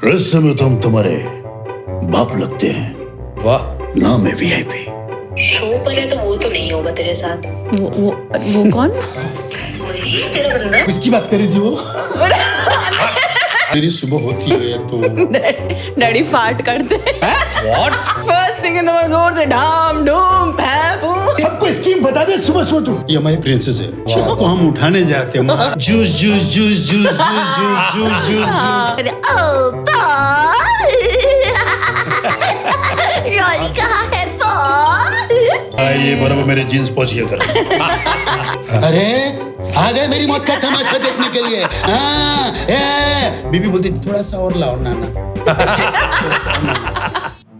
रस्ते में तुम तुम्हारे बाप लगते हैं। वाह, नाम है वीआईपी। शो पर है तो वो तो नहीं होगा तेरे साथ। वो कौन? वही तेरा बंदा। किसकी बात कर रही थी वो? मेरी सुबह होती है तो डैडी फाट करते हैं। What? First thing in the morning जोर से ढाम ढूम फैपू। सबको स्कीम बता दे सुबह सुबह तू। ये हमारी प्रिंसेस है, इसको हम उठाने जाते हैं। माँ, juice juice juice juice juice juice juice juice really कहाँ है बॉस? ये बराबर मेरे जीन्स पहुंची है अरे आ गए मेरी मौत का तमाशा देखने के लिए। बीबी बोलती थोड़ा सा और लाओ नाना।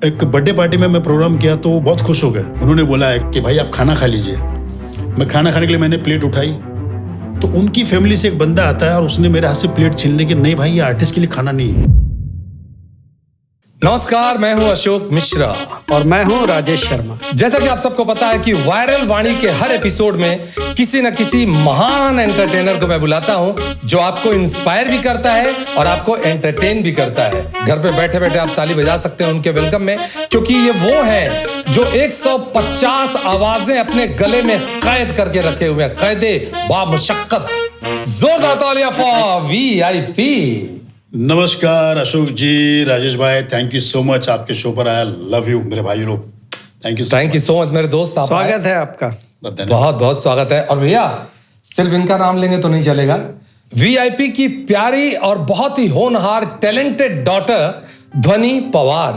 एक बर्थडे पार्टी में मैं प्रोग्राम किया तो बहुत खुश हो गए। उन्होंने बोला है कि भाई आप खाना खा लीजिए। मैं खाना खाने के लिए मैंने प्लेट उठाई तो उनकी फैमिली से एक बंदा आता है और उसने मेरे हाथ से प्लेट छीन ली कि नहीं भाई ये आर्टिस्ट के लिए खाना नहीं है। नमस्कार, मैं हूं अशोक मिश्रा और मैं हूं राजेश शर्मा। जैसा कि आप सबको पता है कि वायरल वाणी के हर एपिसोड में किसी न किसी महान एंटरटेनर को मैं बुलाता हूं जो आपको इंस्पायर भी करता है और आपको एंटरटेन भी करता है। घर पे बैठे बैठे आप ताली बजा सकते हैं उनके वेलकम में, क्योंकि ये वो हैं जो 150 आवाजें अपने गले में कैद करके रखे हुए हैं। कैदे बामुशक्कत। जोरदार तालियां फॉर वीआईपी। नमस्कार अशोक जी, राजेश भाई, थैंक यू सो मच आपके शो पर आया। लव यू मेरे भाई लोग। थैंक यू सो मच मेरे दोस्त। आप स्वागत है आपका। बहुत बहुत स्वागत है। और भैया सिर्फ इनका नाम लेंगे तो नहीं चलेगा। वीआईपी की प्यारी और बहुत ही होनहार talented daughter Dhvani Pawar.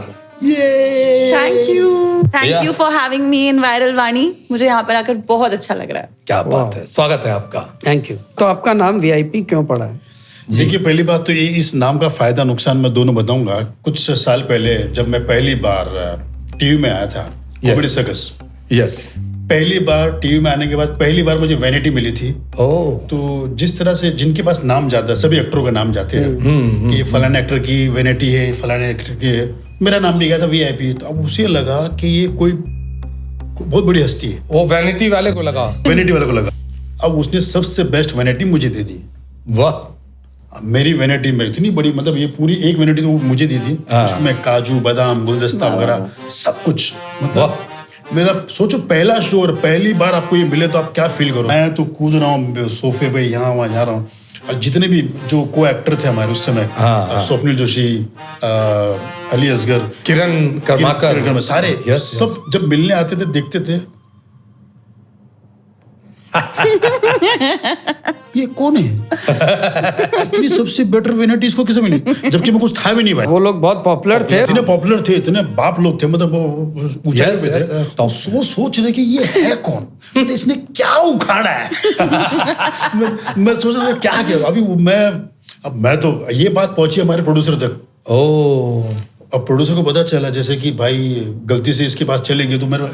Thank you for having me in viral Vani. मुझे यहाँ पर आकर बहुत अच्छा लग रहा है। क्या बात है, स्वागत है आपका। Thank you. तो आपका नाम वीआईपी क्यों पड़ा है? देखिए, पहली बात तो ये इस नाम का फायदा नुकसान मैं दोनों बताऊंगा। कुछ साल पहले जब मैं पहली बार टीवी में आया था, कॉमेडी सर्कस। यस। पहली बार टीवी में आने के बाद पहली बार मुझे वैनिटी मिली थी। ओह। तो जिस तरह से जिनके पास नाम जाता है, सभी एक्टरों का नाम जाते हैं कि फलाने एक्टर की वैनिटी है, फलाने एक्टर की है। मेरा नाम भी गया था वीआईपी। तो अब उसे लगा कि ये कोई बहुत बड़ी हस्ती है। वो वैनिटी वाले को लगा। वैनिटी वाले को लगा। अब उसने सबसे बेस्ट वैनिटी मुझे दे दी। वाह। मेरी वैनिटी में इतनी बड़ी, मतलब ये पूरी एक वैनिटी तो मुझे दी थी। उसमें काजू बादाम गुलदस्ता वगैरह सब कुछ। मतलब मेरा सोचो पहला शो और पहली बार आपको ये मिले तो आप क्या फील करो। मैं तो कूद रहा हूँ सोफे पे, यहाँ वहाँ जा रहा हूँ। और जितने भी जो को एक्टर थे हमारे उस समय, स्वप्निल जोशी, अली असगर, किरण कर्माकर, सारे सब जब मिलने आते थे देखते थे ये कौन है? इतनी सबसे बेटर वैनिटी इसको कैसे मिली, जबकि मैं कुछ था भी नहीं भाई। वो लोग बहुत पॉपुलर थे। इतने पॉपुलर थे, इतने बाप लोग थे, मतलब ऊंचाई पे थे। तो वो सोच रहे कि ये है कौन, तो इसने क्या उखाड़ा है। मैं सोच रहा था क्या किया। अब मैं तो ये बात पहुंची हमारे प्रोड्यूसर तक। ओह। अब प्रोड्यूसर को पता चला जैसे कि भाई गलती से इसके पास चले गए तो मेरा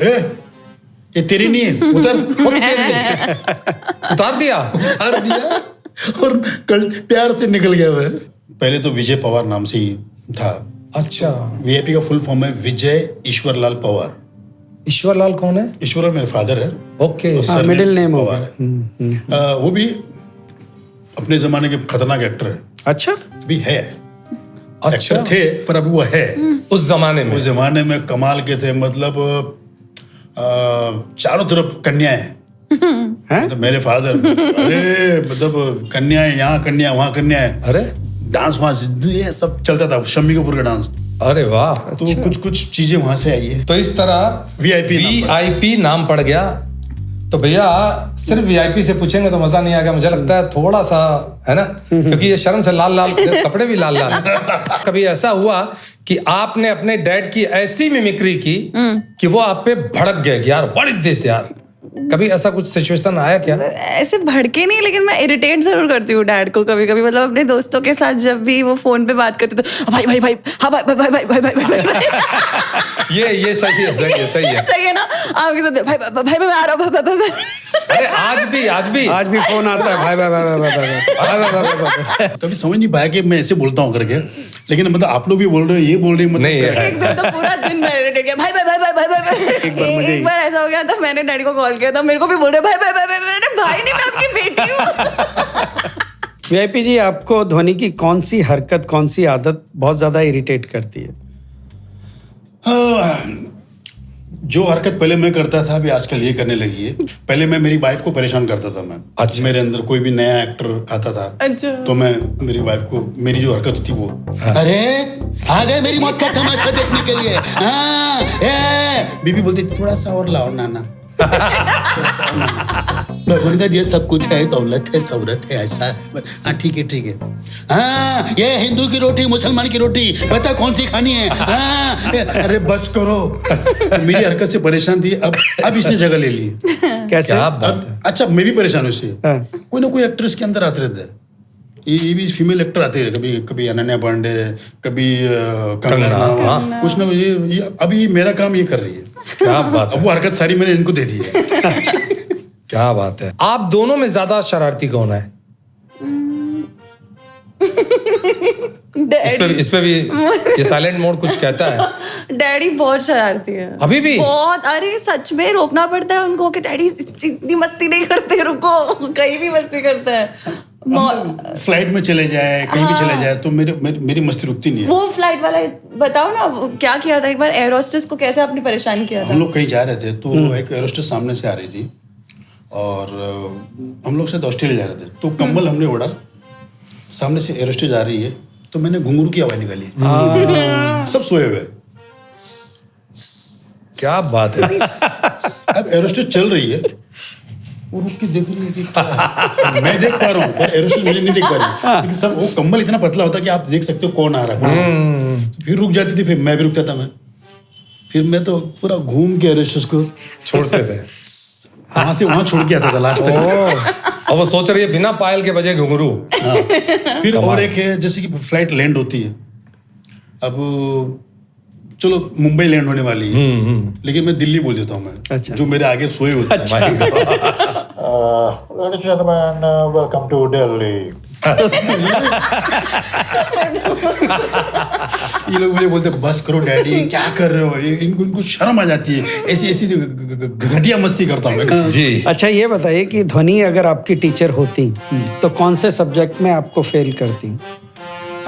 ये तेरी नहीं है, उतार दिया और कल प्यार से निकल गया वह। पहले तो विजय पवार नाम से ही था। अच्छा। वीआईपी का फुल फॉर्म है विजय ईश्वरलाल पवार। ईश्वरलाल कौन है? ईश्वरलाल मेरे फादर है। ओके। मिडिल नेम पवार है। वो भी अपने जमाने के खतरनाक एक्टर है। अच्छा। भी है। अच्छा। एक्टर थे पर अब वो है। उस जमाने में कमाल के थे। मतलब चारों तरफ कन्याएं हैं। तो मेरे फादर, अरे मतलब कन्याएं, यहाँ कन्या वहाँ कन्याएं, अरे डांस वांस ये सब चलता था। शम्मी कपूर का डांस। अरे वाह। तो कुछ चीजें वहां से आई है। तो इस तरह वीआईपी नाम पड़ गया। तो भैया सिर्फ वीआईपी से पूछेंगे तो मजा नहीं आएगा। मुझे लगता है थोड़ा सा, है ना, क्योंकि ये शर्म से लाल लाल कपड़े भी लाल लाल। कभी ऐसा हुआ कि आपने अपने डैड की ऐसी मिमिक्री की कि वो आप पे भड़क गए कि यार व्हाट इज दिस यार? कभी ऐसा कुछ सिचुएशन आया क्या? ऐसे भड़के नहीं, लेकिन मैं इरिटेट जरूर करती हूँ डैड को कभी कभी। मतलब अपने दोस्तों के साथ जब भी वो फोन पे बात करते तो भाई भाई भाई, हाँ भाई भाई भाई भाई भाई भाई। ये सही है सही है ना? आपके साथ भाई भाई मैं आ रहा हूँ भाई भाई। अरे आज भी फोन आता है भाई भाई भाई भाई भाई। कभी समझ नहीं पाया कि मैं ऐसे बोलता हूँ करके, लेकिन मतलब आप लोग भी बोल रहे हो, ये बोल रहे हो, नहीं है। एक दिन तो पूरा दिन मैं इरिटेट किया, भाई भाई भाई भाई भाई भाई। एक बार ऐसा हो गया था, मैंने डैडी को कॉल किया था, मेरे को भी बोल रहे भाई भाई भाई भाई। भाई नहीं, मैं आपकी बेटी हूँ। वीआईपी जी, आपको धोनी की कौन सी हरकत, कौन सी आदत बहुत ज्यादा इरिटेट करती है? जो हरकत पहले मैं करता था अभी आजकल ये करने लगी है। पहले मैं मेरी वाइफ को परेशान करता था मैं। अच्छा, मेरे अंदर कोई भी नया एक्टर आता था अच्छा। तो मैं मेरी वाइफ को, मेरी जो हरकत थी वो, अरे आ गए मेरी मौत का तमाशा देखने के लिए। हाँ, बीबी बोलती थोड़ा सा और लाओ नाना। भगवान का ये सब कुछ है, दौलत है, शौहरत है, ऐसा है। हाँ ठीक है ठीक है। हाँ ये हिंदू की रोटी, मुसलमान की रोटी, बता कौन सी खानी है। हाँ अरे बस करो। मेरी हरकत से परेशान थी, अब इसने जगह ले ली। कैसे? क्या बात है। अच्छा मैं भी परेशान हूँ इससे। हाँ। कोई ना कोई एक्ट्रेस के अंदर आते रहते हैं। ये भी फीमेल एक्टर आते हैं, कभी कभी अनन्या पांडे, कभी कंगना, हाँ। कुछ ना ये अभी मेरा काम ये कर रही है। क्या बात है, अब वो हरकत सारी मैंने इनको दे दी है। क्या बात है। आप दोनों में ज्यादा शरारती कौन है? इस पे भी ये साइलेंट मोड कुछ कहता है। डैडी बहुत शरारती है अभी भी? बहुत। अरे सच में रोकना पड़ता है उनको कि डैडी इतनी मस्ती नहीं करते, रुको। कहीं भी मस्ती करता है। फ्लाइट में चले जाए, कहीं भी चले जाए तो मेरी मस्ती रुकती नहीं है। वो फ्लाइट वाला बताओ ना, वो क्या किया था एक बार, एयर होस्टेस को कैसे आपने परेशान किया था? हम लोग कहीं जा रहे थे तो एक एयर होस्टेस सामने से आ रही थी और हम लोग शायद ऑस्ट्रेलिया जा रहे थे, तो कंबल हमने ओढ़ा, सामने से एयर होस्टेस आ रही है तो मैंने घुंघरू की आवाज निकाली। सब सोए हुए। क्या बात है। अब एयर होस्टेस चल रही है, वो रुक के देख रही है कि क्या है। मैं देख पा रहा हूँ पर एयर होस्टेस मुझे नहीं देख पा रही, क्योंकि सब वो कंबल इतना पतला होता है कि आप देख सकते हो कौन आ रहा है। तो फिर रुक जाती थी, फिर मैं भी रुकता था। फिर मैं तो पूरा घूम के एयर होस्टेस को छोड़ते थे, वहां से वहां छोड़ के आता था लास्ट तक। और वो सोच रही है बिना पायल के बजे घुंघरू। फिर और एक है, जैसे कि फ्लाइट लैंड होती है, अब चलो मुंबई लैंड होने वाली है, लेकिन मैं दिल्ली बोल देता हूँ मैं। अच्छा। जो मेरे आगे सोए होते हैं। Welcome to Delhi. ये लोग मुझे बोलते बस करो डैडी, क्या कर रहे हो। इनको शर्म आ जाती है, ऐसी ऐसी घटिया मस्ती करता हूँ मैं। जी। अच्छा ये बताइए कि धोनी अगर आपकी टीचर होती तो कौन से सब्जेक्ट में आपको फेल करती?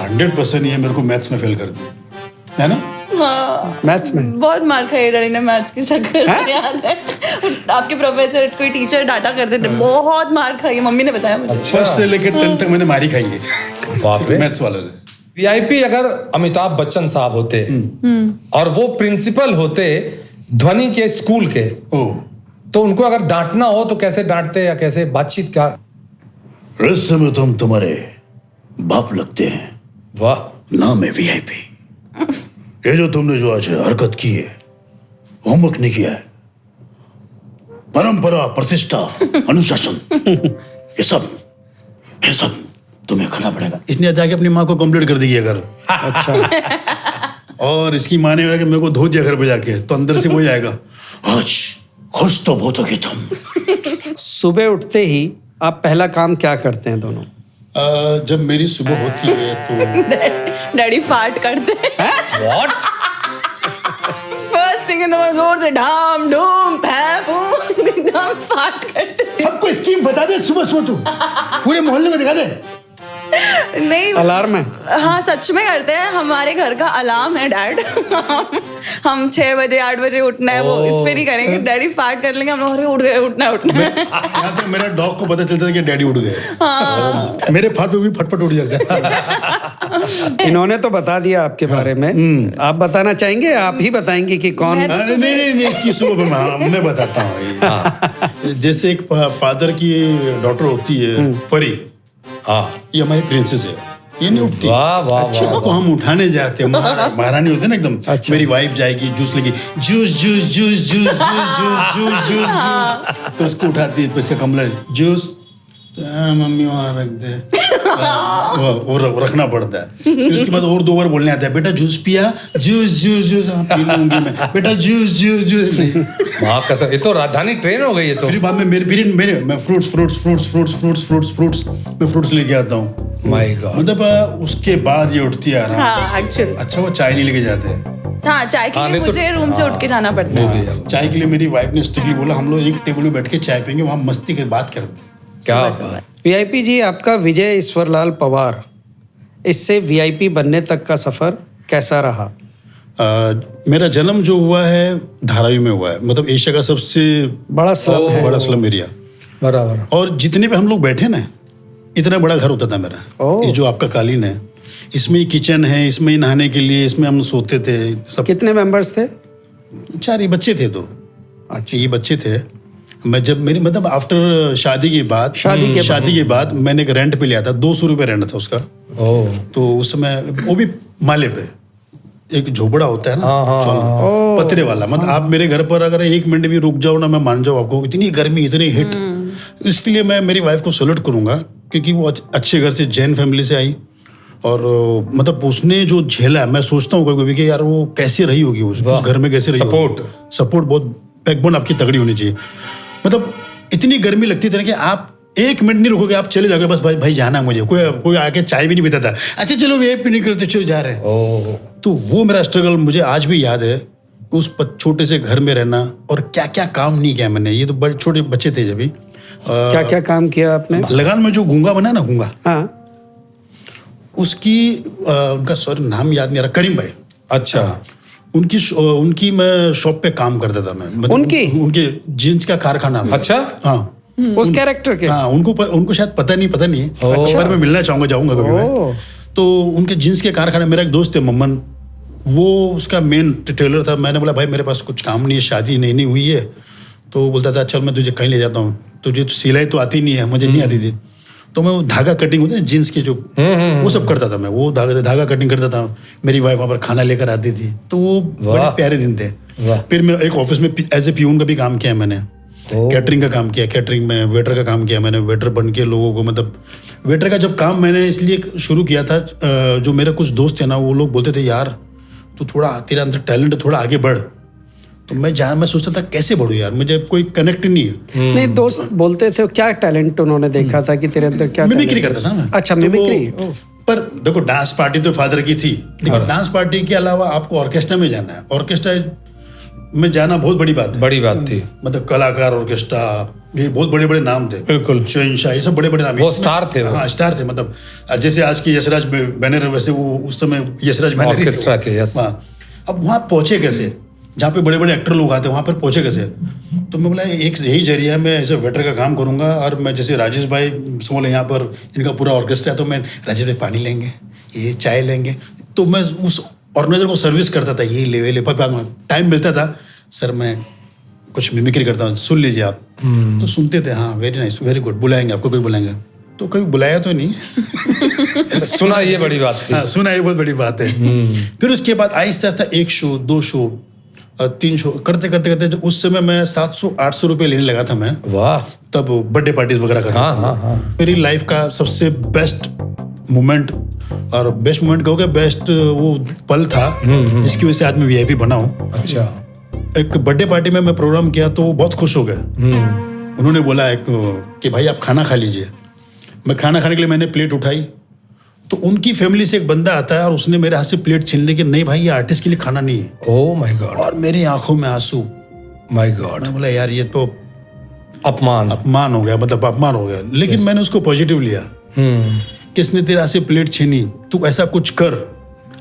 100% ये मेरे को मैथ्स में फेल कर दिया है ना। हाँ, मैथ्स में बहुत मार खाई डैडी ने मैथ्स के चक्कर में। याद है आपके प्रोफेसर, कोई टीचर डांटा करते थे, बहुत मार खाई, मम्मी ने बताया मुझे। फर्स्ट से लेकर 10 तक मैंने मारी खाई है बाप रे। मैथ्स वाले से। वीआईपी अगर अमिताभ बच्चन साहब होते और वो प्रिंसिपल होते ध्वनि के स्कूल के, तो उनको अगर डांटना हो तो कैसे डांटते या कैसे बातचीत का? इस समय तुम तुम्हारे बाप लगते हैं, वाह। नाम है वीआईपी। ये जो तुमने जो आज हरकत की है, होमवर्क नहीं किया है, परंपरा, प्रतिष्ठा, अनुशासन, ये सब तुम्हें करना पड़ेगा। इसने जाके अपनी माँ को कंप्लेंट कर दी है घर। अच्छा। और इसकी माँ ने कहा कि मेरे को धो दिया घर पे जाके, तो अंदर से वही आएगा, आज खुश तो बहुत होगी तुम। सुबह उठते ही आप पहला काम क्या करते हैं दोनों? जब मेरी सुबह होती है तो डैडी फाट करते हैं। What? First thing in the morning, जोर से ढाम ढूम फैफूम एकदम फाट करते हैं। सबको स्कीम बता दे, सुबह तू पूरे मोहल्ले में दिखा दे। नहीं, अलार्म है? हाँ सच में करते हैं। हमारे घर का अलार्म है डैड। हम 6 बजे 8 बजे उठना है, वो इस पे नहीं करेंगे। डैडी फाट कर लेंगे, हम लोग अरे उठ गए, उठना है। यहाँ तक मेरा डॉग को पता चलता है कि डैडी उठ गए। मेरे फाट पे भी फटफट उठ जाता है। इन्होंने तो बता दिया आपके बारे में, आप बताना चाहेंगे? आप ही बताएंगे कि कौन? नहीं, इसकी सुबह मैं बताता हूँ। जैसे एक फादर की डॉटर होती है परी, हाँ, ये हमारी प्रिंसेस है, ये नहीं उठती। वाह वाह अच्छा, वाह। तो हम उठाने जाते हैं, महारानी होते हैं ना एकदम। अच्छा। मेरी वाइफ जाएगी, जूस लेगी, जूस, तो उसको उठाती है, तो इसका कमला जूस, मम्मी वहाँ रख दे। वो रखना पड़ता है। फिर उसके बाद और 2 बार बोलने आता है, बेटा जूस पिया, जूस पी लूंगी मैं, बेटा जूस। वाह कसम, ये तो राजधानी ट्रेन हो गई है। तो फिर बाद में मैं फ्रूट्स लेके आता हूँ। My God. मतलब उसके बाद ये उठती है आराम हाँ से। एक्चुअली। अच्छा वो चाय नहीं लेके जाते हैं। हाँ, चाय के हाँ, लिए नहीं तो- मुझे रूम से उठ के जाना पड़ता है। चाय के लिए मेरी वाइफ ने स्ट्रिक्टली बोला, हम लोग एक टेबल पे बैठ के चाय पियेंगे, वहाँ मस्ती कर बात करते हैं। क्या सुबह बात। वीआईपी जी, आपका विजय ईश्वरलाल पवार इससे वीआईपी बनने तक का सफर कैसा रहा? मेरा जन्म जो हुआ है धारावी में हुआ है, मतलब एशिया का सबसे बड़ा स्लम है। बड़ा स्लम एरिया। बराबर। और जितने पे हम लोग बैठे ना, इतना बड़ा घर होता था मेरा। ओह। ये जो आपका कालीन है, इसमें ही किचन है, इसमें ही नहाने के लिए, इसमें हम सोते थे सब। कितने मेंबर्स थे? 4 ही बच्चे थे। तो अच्छा, ये बच्चे थे। मैं जब मेरी मतलब आफ्टर शादी के बाद मैंने एक रेंट पे लिया था, 200 रुपये रेंट था उसका। ओह। तो उस समय वो भी माले पे एक झोपड़ा होता है ना, हाँ। पतरे वाला। मतलब आप मेरे घर पर अगर 1 मिनट भी रुक जाओ ना, मैं मान जाऊँ आपको, इतनी गर्मी, इतनी हिट। इसलिए मैं मेरी वाइफ को सैल्यूट करूंगा, क्योंकि वो अच्छे घर से, जैन फैमिली से आई। और मतलब उसने जो झेला, मैं सोचता हूँ कभी कि यार वो कैसे रही होगी, उस घर में कैसे रही होगी। सपोर्ट बहुत, बैकबोन आपकी तगड़ी होनी चाहिए। मतलब इतनी गर्मी लगती थी ना कि आप 1 मिनट नहीं रुकोगे, आप चले जाओगे, बस भाई जाना है मुझे। कोई आके चाय भी नहीं पीता था, अच्छा चलो वे भी नहीं करते, चलो जा रहे हैं। तो वो मेरा स्ट्रगल मुझे आज भी याद है, उस छोटे से घर में रहना, और क्या क्या काम नहीं किया मैंने। ये तो बड़े छोटे बच्चे थे जब भी। क्या क्या काम किया आपने? लगान में जो गूंगा बना ना, गूंगा, हाँ, उसकी उनका सॉरी नाम याद नहीं आ रहा, करीम भाई। अच्छा। उनकी मैं शॉप पे काम करता था मैं। मतलब उनके जीन्स का कारखाना में। अच्छा। हाँ, उस कैरेक्टर के। हाँ, उनको शायद पता नहीं पर मैं मिलना चाहूंगा, जाऊंगा कभी मैं। तो उनके जीन्स के कारखाने, मेरा एक दोस्त है मम्मन, वो उसका मेन टेलर था। मैंने बोला भाई मेरे पास कुछ काम नहीं है, शादी नहीं हुई है। तो वो बोलता था चल मैं तुझे कहीं ले जाता हूँ, तुझे तो सिलाई तो आती नहीं है, मुझे नहीं आती थी। तो मैं वो धागा कटिंग होती है जीन्स के जो, वो सब करता था मैं। वो धागा कटिंग करता था। मेरी वाइफ वहाँ पर खाना लेकर आती थी। तो वो बड़े प्यारे दिन थे। फिर मैं एक ऑफिस में एज ए पियून का भी काम किया मैंने। कैटरिंग का काम किया, कैटरिंग में वेटर का काम किया मैंने। वेटर बन के लोगों को, मतलब वेटर का जब काम मैंने इसलिए शुरू किया था, जो मेरे कुछ दोस्त थे ना, वो लोग बोलते थे यार तू थोड़ा, तेरा अंदर टैलेंट है, थोड़ा आगे बढ़। तो मैं सोचता था कैसे बढ़ूं यार, मुझे कोई कनेक्ट नहीं है। नहीं, दोस्त बोलते थे क्या टैलेंट उन्होंने देखा था कि तेरे अंदर क्या? मिमिक्री करता था मैं। अच्छा, मिमिक्री। पर देखो डांस पार्टी तो फादर की थी, लेकिन डांस पार्टी के अलावा आपको ऑर्केस्ट्रा में जाना है। ऑर्केस्ट्रा में जाना बहुत बड़ी बात थी। मतलब कलाकार ऑर्केस्ट्रा, ये बहुत बड़े बड़े नाम थे। बिल्कुल। शहंशाह, ये सब बड़े बड़े नाम, वो स्टार थे। हाँ, स्टार थे। मतलब जैसे आज की यशराज बैनर, वैसे वो उस समय यशराज बैनर ऑर्केस्ट्रा के। यस। अब वहाँ पहुंचे कैसे, जहाँ पे बड़े बड़े एक्टर लोग आते हैं, वहाँ पर पहुंचे कैसे? तो मैं बोला एक यही जरिया है, मैं ऐसे वेटर का काम करूंगा। और मैं जैसे राजेश भाई समझ, यहाँ पर इनका पूरा ऑर्केस्ट्रा है, तो मैं राजेश भाई पानी लेंगे, ये चाय लेंगे। तो मैं उस ऑर्गेनाइजर को सर्विस करता था, ये ले टाइम मिलता था, सर मैं कुछ मिमिक्री करता हूँ, सुन लीजिए आप। तो सुनते थे, हाँ वेरी नाइस, वेरी गुड, बुलाएंगे आपको, कोई बुलाएंगे। तो कभी बुलाया तो नहीं सुना, ये बड़ी बात थी। हाँ, सुना, ये बहुत बड़ी बात है। फिर उसके बाद Aahista Aahista 1 show, 2 show, 3 show करते करते उस समय मैं 700-800 रुपये लेने लगा था मैं। वाह। तब बर्थडे पार्टीज वगैरह करता था। हाँ। मेरी लाइफ का सबसे बेस्ट मोमेंट, और बेस्ट मोमेंट कहोगे, बेस्ट वो पल था जिसकी वजह से आज मैं वीआईपी बना हूँ। अच्छा। एक बर्थडे पार्टी में मैं प्रोग्राम किया तो वो बहुत खुश हो गए। उन्होंने बोला कि भाई आप खाना खा लीजिए। मैं खाना खाने के लिए मैंने प्लेट उठाई, तो उनकी फैमिली से एक बंदा आता है और उसने मेरे हाथ से प्लेट छीन ली कि नहीं भाई ये आर्टिस्ट के लिए खाना नहीं है। Oh my God. और मेरी आंखों में आंसू। My God. मैं बोला यार ये तो अपमान हो गया, मतलब अपमान हो गया। लेकिन मैंने उसको पॉजिटिव लिया। किसने तेरे हाथ से प्लेट छीनी, तू ऐसा कुछ कर।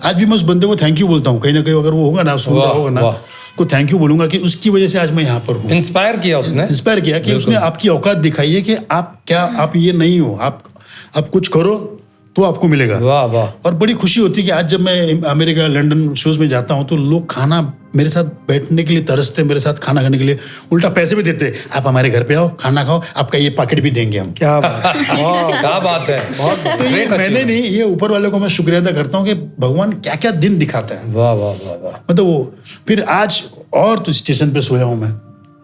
आज भी मैं उस बंदे को थैंक यू बोलता हूँ, कहीं ना कहीं अगर वो होगा ना, सुन रहा होगा ना, को थैंक यू बोलूंगा कि उसकी वजह से आज मैं यहाँ पर हूँ। इंस्पायर किया कि उसने आपकी औकात दिखाई है कि आप ये नहीं हो, आप कुछ करो तो आपको मिलेगा। वाह वाह। और बड़ी खुशी होती है कि आज जब मैं अमेरिका, लंदन शोज में जाता हूँ तो लोग खाना मेरे साथ बैठने के लिए तरसते, मेरे साथ खाना खाने के लिए, उल्टा पैसे भी देते, आप हमारे घर पे आओ, खाना खाओ, आपका ये पैकेट भी देंगे हम। क्या बात है। तो ये मैंने नहीं, ये ऊपर वाले को मैं शुक्रिया अदा करता हूँ कि भगवान क्या क्या दिन दिखाता है। वाह वाह वाह वाह। मतलब वो फिर आज और तो स्टेशन पे सोया हूँ मैं।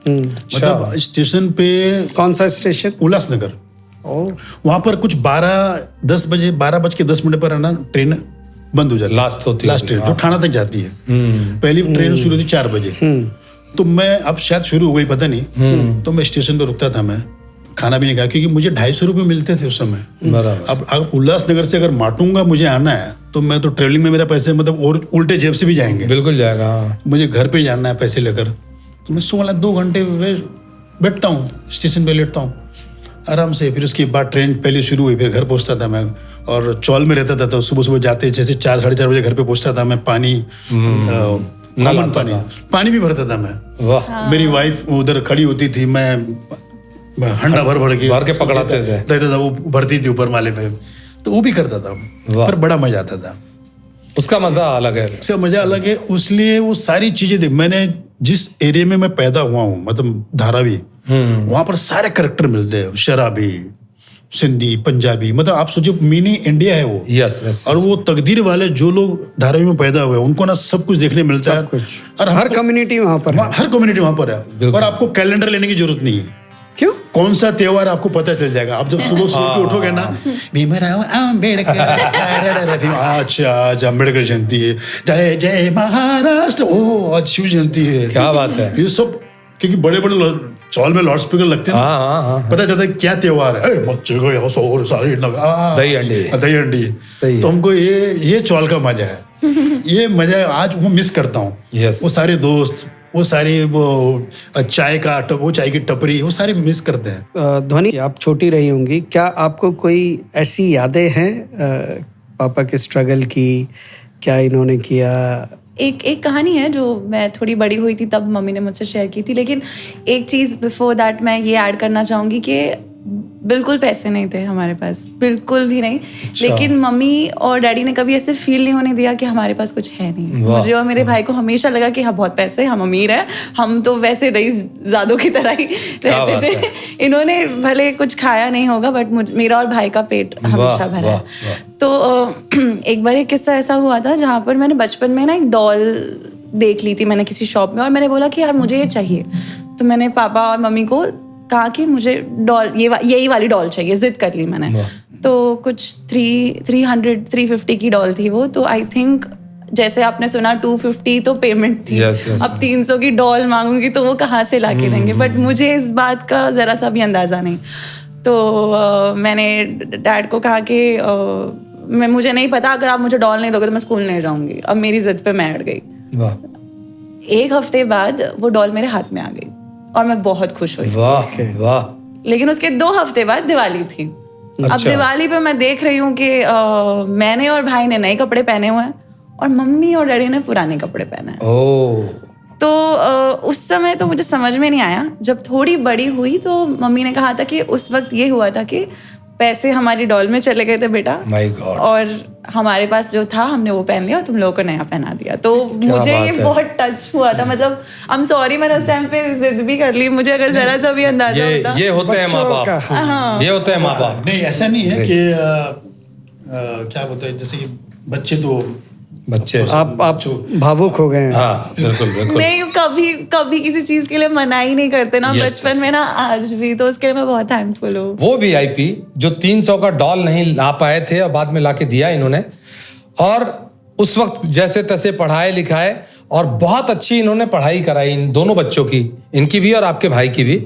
मतलब स्टेशन पे। कौन सा स्टेशन? उल्लासनगर। वहां पर कुछ 12 बज के 10 मिनट पर है ना, ट्रेन बंद हो जाती है। लास्ट ट्रेन जो ठाणा तक जाती है। पहली ट्रेन शुरू होती 4 बजे। तो मैं, अब शायद शुरू हो गई पता नहीं, तो मैं स्टेशन पे रुकता था, मैं खाना भी नहीं खाया क्योंकि मुझे 250 रुपये मिलते थे उस समय। अब उल्लासनगर से अगर माटूंगा मुझे आना है तो मैं तो ट्रेवलिंग में मेरा पैसे मतलब और उल्टे जेब से भी जाएंगे। बिल्कुल जाएगा। मुझे घर पे जाना है पैसे लेकर, तो मैं 2 घंटे बैठता हूँ स्टेशन पे, लेटता हूँ। आराम से। फिर उसके बाद ट्रेन पहले शुरू हुई, फिर घर पहुंचता था मैं, और चौल में रहता था तो सुबह सुबह जाते जैसे 4 साढ़े 4 बजे घर पे पहुंचता था मैं। पानी कॉमन पानी भी भरता था मैं। वाह, मेरी वाइफ उधर खड़ी होती थी, मैं हंडा भर के पकड़ाते थे। देता था, वो भरती थी ऊपर माले पे, तो वो भी करता था। पर बड़ा मजा आता था, उसका मजा अलग है। उसका मजा अलग है। इसलिए वो सारी चीजें देख, मैंने जिस एरिया में मैं पैदा हुआ हूँ, मतलब धारावी, वहां पर सारे करेक्टर मिलते हैं। शराबी, सिंधी, पंजाबी, मतलब आप सोचिए मिनी इंडिया है वो। यस। और वो तकदीर वाले जो लोग धारावी में पैदा हुए, उनको ना सब कुछ देखने मिलता है। और हर कम्युनिटी वहाँ पर है। हर कम्युनिटी वहां पर है। और आपको कैलेंडर लेने की जरूरत नहीं है। क्यों? कौन सा त्योहार आपको पता चल जाएगा। आप जब सुबह सो के उठोगे ना, भीमराव अम्बेडकर, अच्छा आज अम्बेडकर जयंती है, जय जय महाराष्ट्र, ओ आज शिव जयंती है। क्या बात है। ये सब क्योंकि बड़े बड़े चौल में लाउड स्पीकर लगते हैं, पता चलता है क्या त्योहार है। मच्छी को सोर सारी दही अंडी। तो हमको ये चौल का मजा है। ये मजा आज वो मिस करता हूँ। वो सारे दोस्त, वो सारी वो चाय की टपरी, वो सारे मिस करते हैं। ध्वनि, आप छोटी रही होंगी, क्या आपको कोई ऐसी यादें हैं पापा के स्ट्रगल की? क्या इन्होंने किया? एक कहानी है जो मैं थोड़ी बड़ी हुई थी तब मम्मी ने मुझसे शेयर की थी, लेकिन एक चीज़ बिफोर दैट मैं ये ऐड करना चाहूँगी कि बिल्कुल पैसे नहीं थे हमारे पास, बिल्कुल भी नहीं। लेकिन मम्मी और डैडी ने कभी ऐसे फील नहीं होने दिया कि हमारे पास कुछ है नहीं। मुझे और मेरे भाई को हमेशा लगा कि हाँ बहुत पैसे, हम अमीर हैं, हम तो वैसे रईस ज़ादों की तरह ही रहते थे। इन्होंने भले कुछ खाया नहीं होगा, बट मेरा और भाई का पेट हमेशा भरा है। तो एक बार एक किस्सा ऐसा हुआ था जहाँ पर मैंने बचपन में ना एक डॉल देख ली थी मैंने किसी शॉप में, और मैंने बोला कि यार मुझे ये चाहिए। तो मैंने पापा और मम्मी को कहा कि मुझे डॉल यही वाली डॉल चाहिए, जिद कर ली मैंने। तो कुछ 350 की डॉल थी वो। तो आई थिंक जैसे आपने सुना 250 तो पेमेंट थी। अब 300 की डॉल मांगूंगी तो वो कहाँ से ला के देंगे। बट मुझे इस बात का जरा सा भी अंदाजा नहीं। तो मैंने डैड को कहा कि मुझे नहीं पता, अगर आप मुझे डॉल नहीं दोगे तो मैं स्कूल नहीं जाऊंगी। अब मेरी जिद पे मैं अड़ गई। एक हफ्ते बाद वो डॉल मेरे हाथ में आ गई और मैं बहुत खुश हुई। वाह। लेकिन उसके 2 हफ्ते बाद दिवाली थी। अब दिवाली पे मैं देख रही हूँ कि मैंने और भाई ने नए कपड़े पहने हुए हैं और मम्मी और डैडी ने पुराने कपड़े पहने हैं। तो उस समय तो मुझे समझ में नहीं आया। जब थोड़ी बड़ी हुई तो मम्मी ने कहा था कि उस वक्त ये हुआ था कि पैसे हमारी डॉल में चले गए थे बेटा, और हमारे पास जो था हमने वो पहन लिया और तुम लोगों को नया पहना दिया। तो मुझे ये बहुत टच हुआ था। मतलब आई एम सॉरी, मैंने उस टाइम पे जिद भी कर ली। मुझे अगर जरा सा भी अंदाजा होता। ये होते हैं माँ बाप, ये होते हैं माँ बाप। नहीं ऐसा नहीं है कि क्या बोलते हैं, जैसे कि बच्चे आप भावुक हो गए। हाँ, बिल्कुल। नहीं, कभी किसी चीज के लिए मना ही नहीं करते ना बचपन में ना, आज भी। तो उसके लिए मैं बहुत थैंकफुल हूँ। वो वीआईपी जो 300 का डॉल नहीं ला पाए थे और बाद में लाके दिया इन्होंने, और उस वक्त जैसे तैसे पढ़ाए लिखाए और बहुत अच्छी इन्होंने पढ़ाई कराई इन दोनों बच्चों की, इनकी भी और आपके भाई की भी।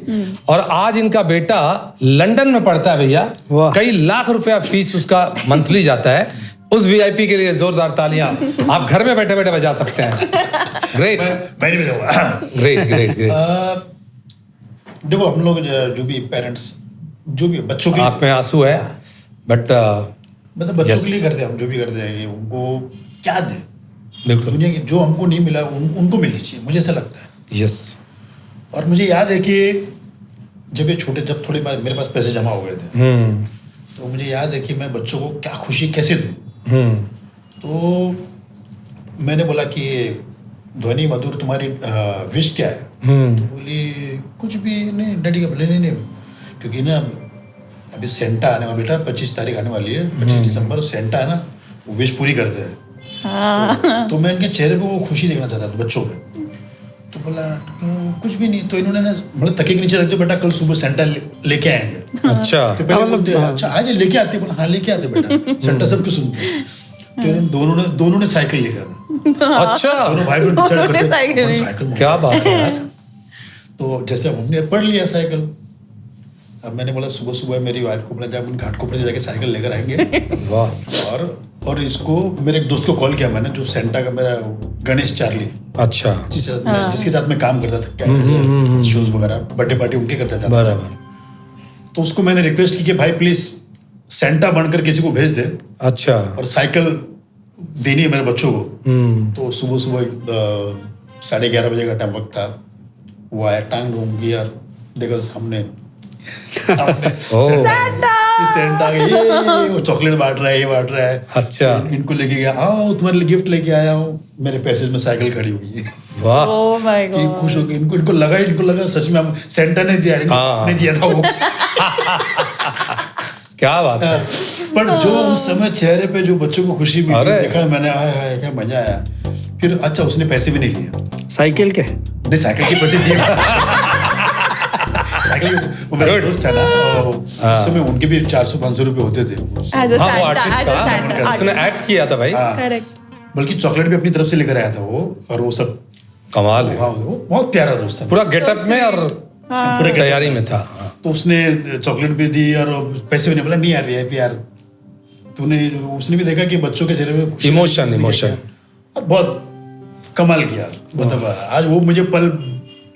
और आज इनका बेटा लंदन में पढ़ता है भैया, कई लाख रुपया फीस उसका मंथली जाता है। उस वीआईपी के लिए जोरदार तालियां आप घर में बैठे बैठे बजा सकते हैं। ग्रेट। देखो हम लोग जो भी पेरेंट्स, जो भी बच्चों के आंख में आंसू है, बट मतलब बच्चों के लिए करते हैं हम जो भी करते हैं कि उनको क्या दे, दुनिया की जो हमको नहीं मिला उनको मिलनी चाहिए, मुझे ऐसा लगता है। यस। और मुझे याद है कि जब थोड़े बाद मेरे पास पैसे जमा हो गए थे, तो मुझे याद है कि मैं बच्चों को क्या खुशी कैसे दूं। तो मैंने बोला कि ध्वनि मधुर तुम्हारी विश क्या है? तो बोली कुछ भी नहीं डैडी का। बोले नहीं, क्योंकि ना अभी सेंटा आने वाला बेटा, 25 तारीख आने वाली है, 25 दिसंबर सेंटा है ना, वो विश पूरी करते हैं। तो मैं इनके चेहरे पे वो खुशी देखना चाहता था बच्चों पे। तो बोला कुछ भी नहीं। तो इन्होंने मतलब तकिए के नीचे रख दिया, बेटा कल सुबह सेंटा लेके आएंगे। अच्छा। तो पहले बोलते अच्छा आज लेके आते, बोला हाँ लेके आते बेटा, सेंटा सब क्यों सुनते हैं। तो दोनों ने साइकिल लेकर। अच्छा। दोनों भाई बहन डिसाइड करते साइकिल। क्या बात है। तो जैसे हमने पढ़ लिया साइकिल, अब मैंने बोला सुबह सुबह मेरी वाइफ को बोला जब घाट को जाके साइकिल लेकर आएंगे। वाह। और इसको मेरे एक दोस्त को कॉल किया मैंने, जो सेंटा का मेरा गणेश चार्ली, अच्छा, जिसके साथ मैं काम करता था, शोज वगैरह बर्थडे पार्टी उनके करता था। बराबर। तो उसको मैंने रिक्वेस्ट की कि भाई प्लीज सेंटा बनकर किसी को भेज दे अच्छा और साइकिल देनी है मेरे बच्चों को। तो सुबह सुबह 11:30 बजे का टाइम वक्त था, वो आया टांग ढूंढ गया, देखा सामने सेंटा ये वो चॉकलेट बांट रहा है, ये बांट रहा है। अच्छा इनको लेके गया, आओ तुम्हारे लिए गिफ्ट लेके आया हूँ। मेरे पैसेज में साइकिल खड़ी हुई है। वाह ओह माय कि खुश हो गए, इनको लगा सच में सेंटा ने दिया, हाँ। नहीं दिया था वो। क्या बात है। पर जो उस समय चेहरे पे जो बच्चों को खुशी मिली, अरे। देखा मैंने, आया क्या मजा आया। फिर अच्छा उसने पैसे भी नहीं लिए, साइकिल के नहीं साइकिल के पैसे दिए। साइकिल वो मेरा दोस्त था ना, उस समय उनके भी 400-500 रुपए होते थे। एज अ हाँ वो सैंटा, आर्टिस्ट एज अ था, सैंटा उसने एक्ट किया था भाई। हाँ। करेक्ट। बल्कि चॉकलेट भी अपनी तरफ से लेकर आया था वो, और वो सब कमाल है, हाँ, वो बहुत प्यारा दोस्त था। पूरा गेटअप में और पूरे तैयारी में था। तो उसने चॉकलेट भी दी और पैसे भी नहीं, बोला नहीं यार यार तूने, उसने भी देखा कि बच्चों के चेहरे में खुशी इमोशन है, इमोशन और बहुत कमाल किया। मतलब आज वो मुझे पल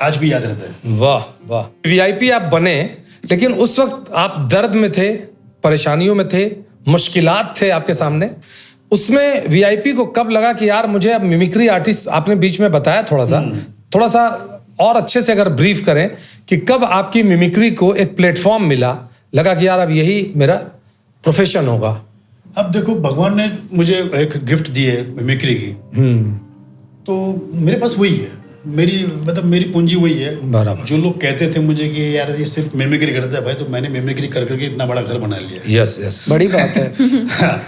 आज भी याद रहता है। वाह वाह। वीआईपी आप बने, लेकिन उस वक्त आप दर्द में थे, परेशानियों में थे, मुश्किलात थे आपके सामने। उसमें वीआईपी को कब लगा कि यार मुझे अब मिमिक्री आर्टिस्ट, आपने बीच में बताया थोड़ा सा और अच्छे से अगर ब्रीफ करें कि कब आपकी मिमिक्री को एक प्लेटफॉर्म मिला, लगा कि यार अब यही मेरा प्रोफेशन होगा। अब देखो भगवान ने मुझे एक गिफ्ट दी है मिमिक्री की, तो मेरे पास वही है, मेरी पूंजी वही है। बराबर। जो लोग कहते थे मुझे कि यार ये सिर्फ मिमिक्री करता है भाई, तो मैंने मिमिक्री कर करके इतना बड़ा घर बना लिया। यस यस बड़ी बात है।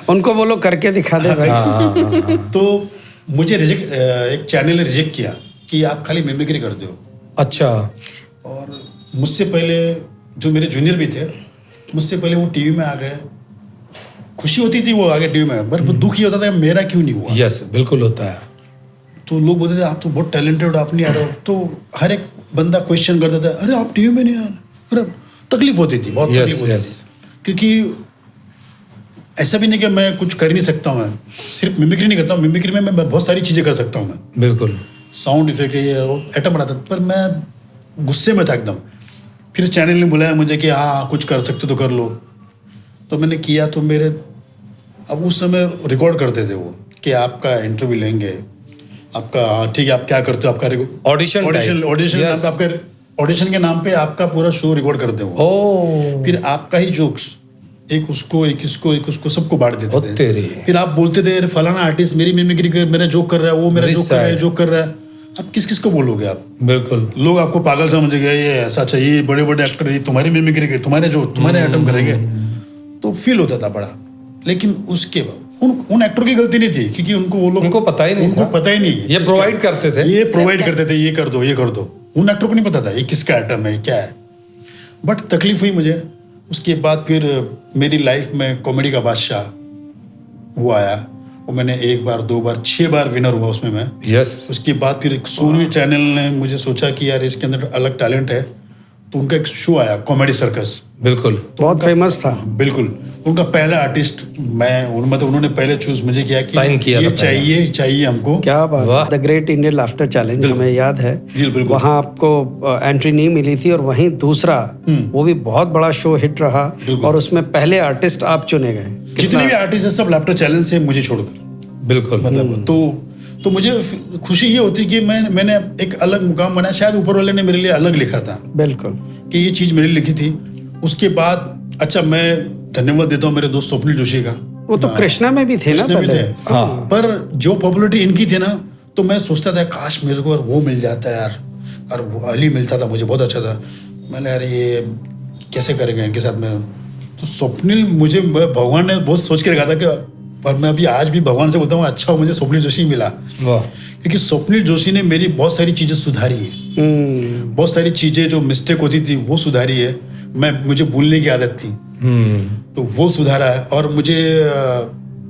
उनको बोलो करके दिखा दे भाई। तो मुझे एक चैनल ने रिजेक्ट किया कि आप खाली मिमिक्री करते हो। अच्छा और मुझसे पहले जो मेरे जूनियर भी थे, मुझसे पहले वो टीवी में आ गए। खुशी होती थी वो आगे टीवी में, पर वो दुख ही होता था मेरा क्यों नहीं हुआ। यस बिल्कुल होता है। तो लोग बोलते थे आप तो बहुत टैलेंटेड, आप नहीं आ रहे हो। तो हर एक बंदा क्वेश्चन करता था, अरे आप टीवी में नहीं आ रहे। अरे तकलीफ होती थी, बहुत Yes, तकलीफ होती yes. थी। क्योंकि ऐसा भी नहीं कि मैं कुछ कर नहीं सकता हूँ, मैं सिर्फ मिमिक्री नहीं करता हूँ। मिमिक्री में मैं बहुत सारी चीज़ें कर सकता हूँ। मैं बिल्कुल साउंड इफेक्ट ये आइटम बनाता, पर मैं गुस्से में था एकदम। फिर चैनल ने बुलाया मुझे कि हाँ कुछ कर सकते तो कर लो। तो मैंने किया। तो मेरे अब उस समय रिकॉर्ड करते थे वो कि आपका इंटरव्यू लेंगे, आपका हाँ ठीक है आप क्या करते हो, आपका ऑडिशन ऑडिशन आपका ऑडिशन के नाम पे आपका पूरा शो रिकॉर्ड करते हो। ओ फिर आपका ही जोक्स एक उसको एक इसको सबको बांट देते थे। तेरी। फिर आप बोलते थे फलाना आर्टिस्ट मेरी मिमिक्री कर, मेरा जोक कर रहा है, वो मेरा जोक कर रहा है। अब किस को बोलोगे आप? बिल्कुल। लोग आपको पागल समझेंगे, ये ऐसा अच्छा ये बड़े बड़े एक्टर ये तुम्हारी मिमिक्री के तुम्हारे आइटम करेंगे। तो फील होता था बड़ा। लेकिन उसके बाद उन एक्टर की गलती नहीं थी, क्योंकि उनको पता ही नहीं था। पता ही नहीं ये प्रोवाइड करते थे, ये कर दो। उन एक्टर को नहीं पता था ये किसका आइटम है क्या है। बट तकलीफ हुई मुझे। उसके बाद फिर मेरी लाइफ में कॉमेडी का बादशाह वो आया। वो मैंने 1 बार 2 बार 6 बार विनर हुआ उसमें मैं। यस। उसके बाद फिर सोनी चैनल ने मुझे सोचा कि यार इसके अंदर अलग टैलेंट है, तो उनका एक शो आया कॉमेडी सर्कस। बिल्कुल बहुत फेमस था। बिल्कुल। उनका पहला आर्टिस्ट मतलब उन्होंने पहले चूज मुझे किया कि Sign किया ये था पहले। चाहिए हमको। क्या बात वाह। है। The great Indian laughter challenge हमें याद है। बिल्कुल। वहाँ आपको एंट्री नहीं मिली थी और वहीं दूसरा वो भी बहुत बड़ा शो हिट रहा और उसमें पहले आर्टिस्ट आप चुने गए। जितने भी आर्टिस्ट है सब लाफ्टर चैलेंज से मुझे छोड़कर। बिल्कुल मतलब तो मुझे खुशी ये होती कि मैंने एक अलग मुकाम बनाया। शायद ऊपर वाले ने मेरे लिए अलग लिखा था बिल्कुल कि ये चीज मेरे लिए लिखी थी। उसके बाद अच्छा मैं धन्यवाद देता हूँ मेरे दोस्त स्वप्निल जोशी का। वो तो कृष्णा में भी थे ना कृष्णा में पहले। थे। पर जो पॉपुलरिटी इनकी थी ना, तो मैं सोचता था काश मेरे को वो मिल जाता है यार, और वो अली मिलता था मुझे बहुत अच्छा था। मैंने यार ये कैसे करेंगे इनके साथ में। तो स्वप्निल मुझे भगवान ने बहुत सोच के रखा था कि, पर मैं अभी आज भी भगवान से बोलता हूँ अच्छा मुझे स्वप्निल जोशी मिला। वाह। क्योंकि स्वप्निल जोशी ने मेरी बहुत सारी चीजें सुधारी है। बहुत सारी चीजें जो मिस्टेक होती थी वो सुधारी है। मुझे भूलने की आदत थी तो वो सुधारा है। और मुझे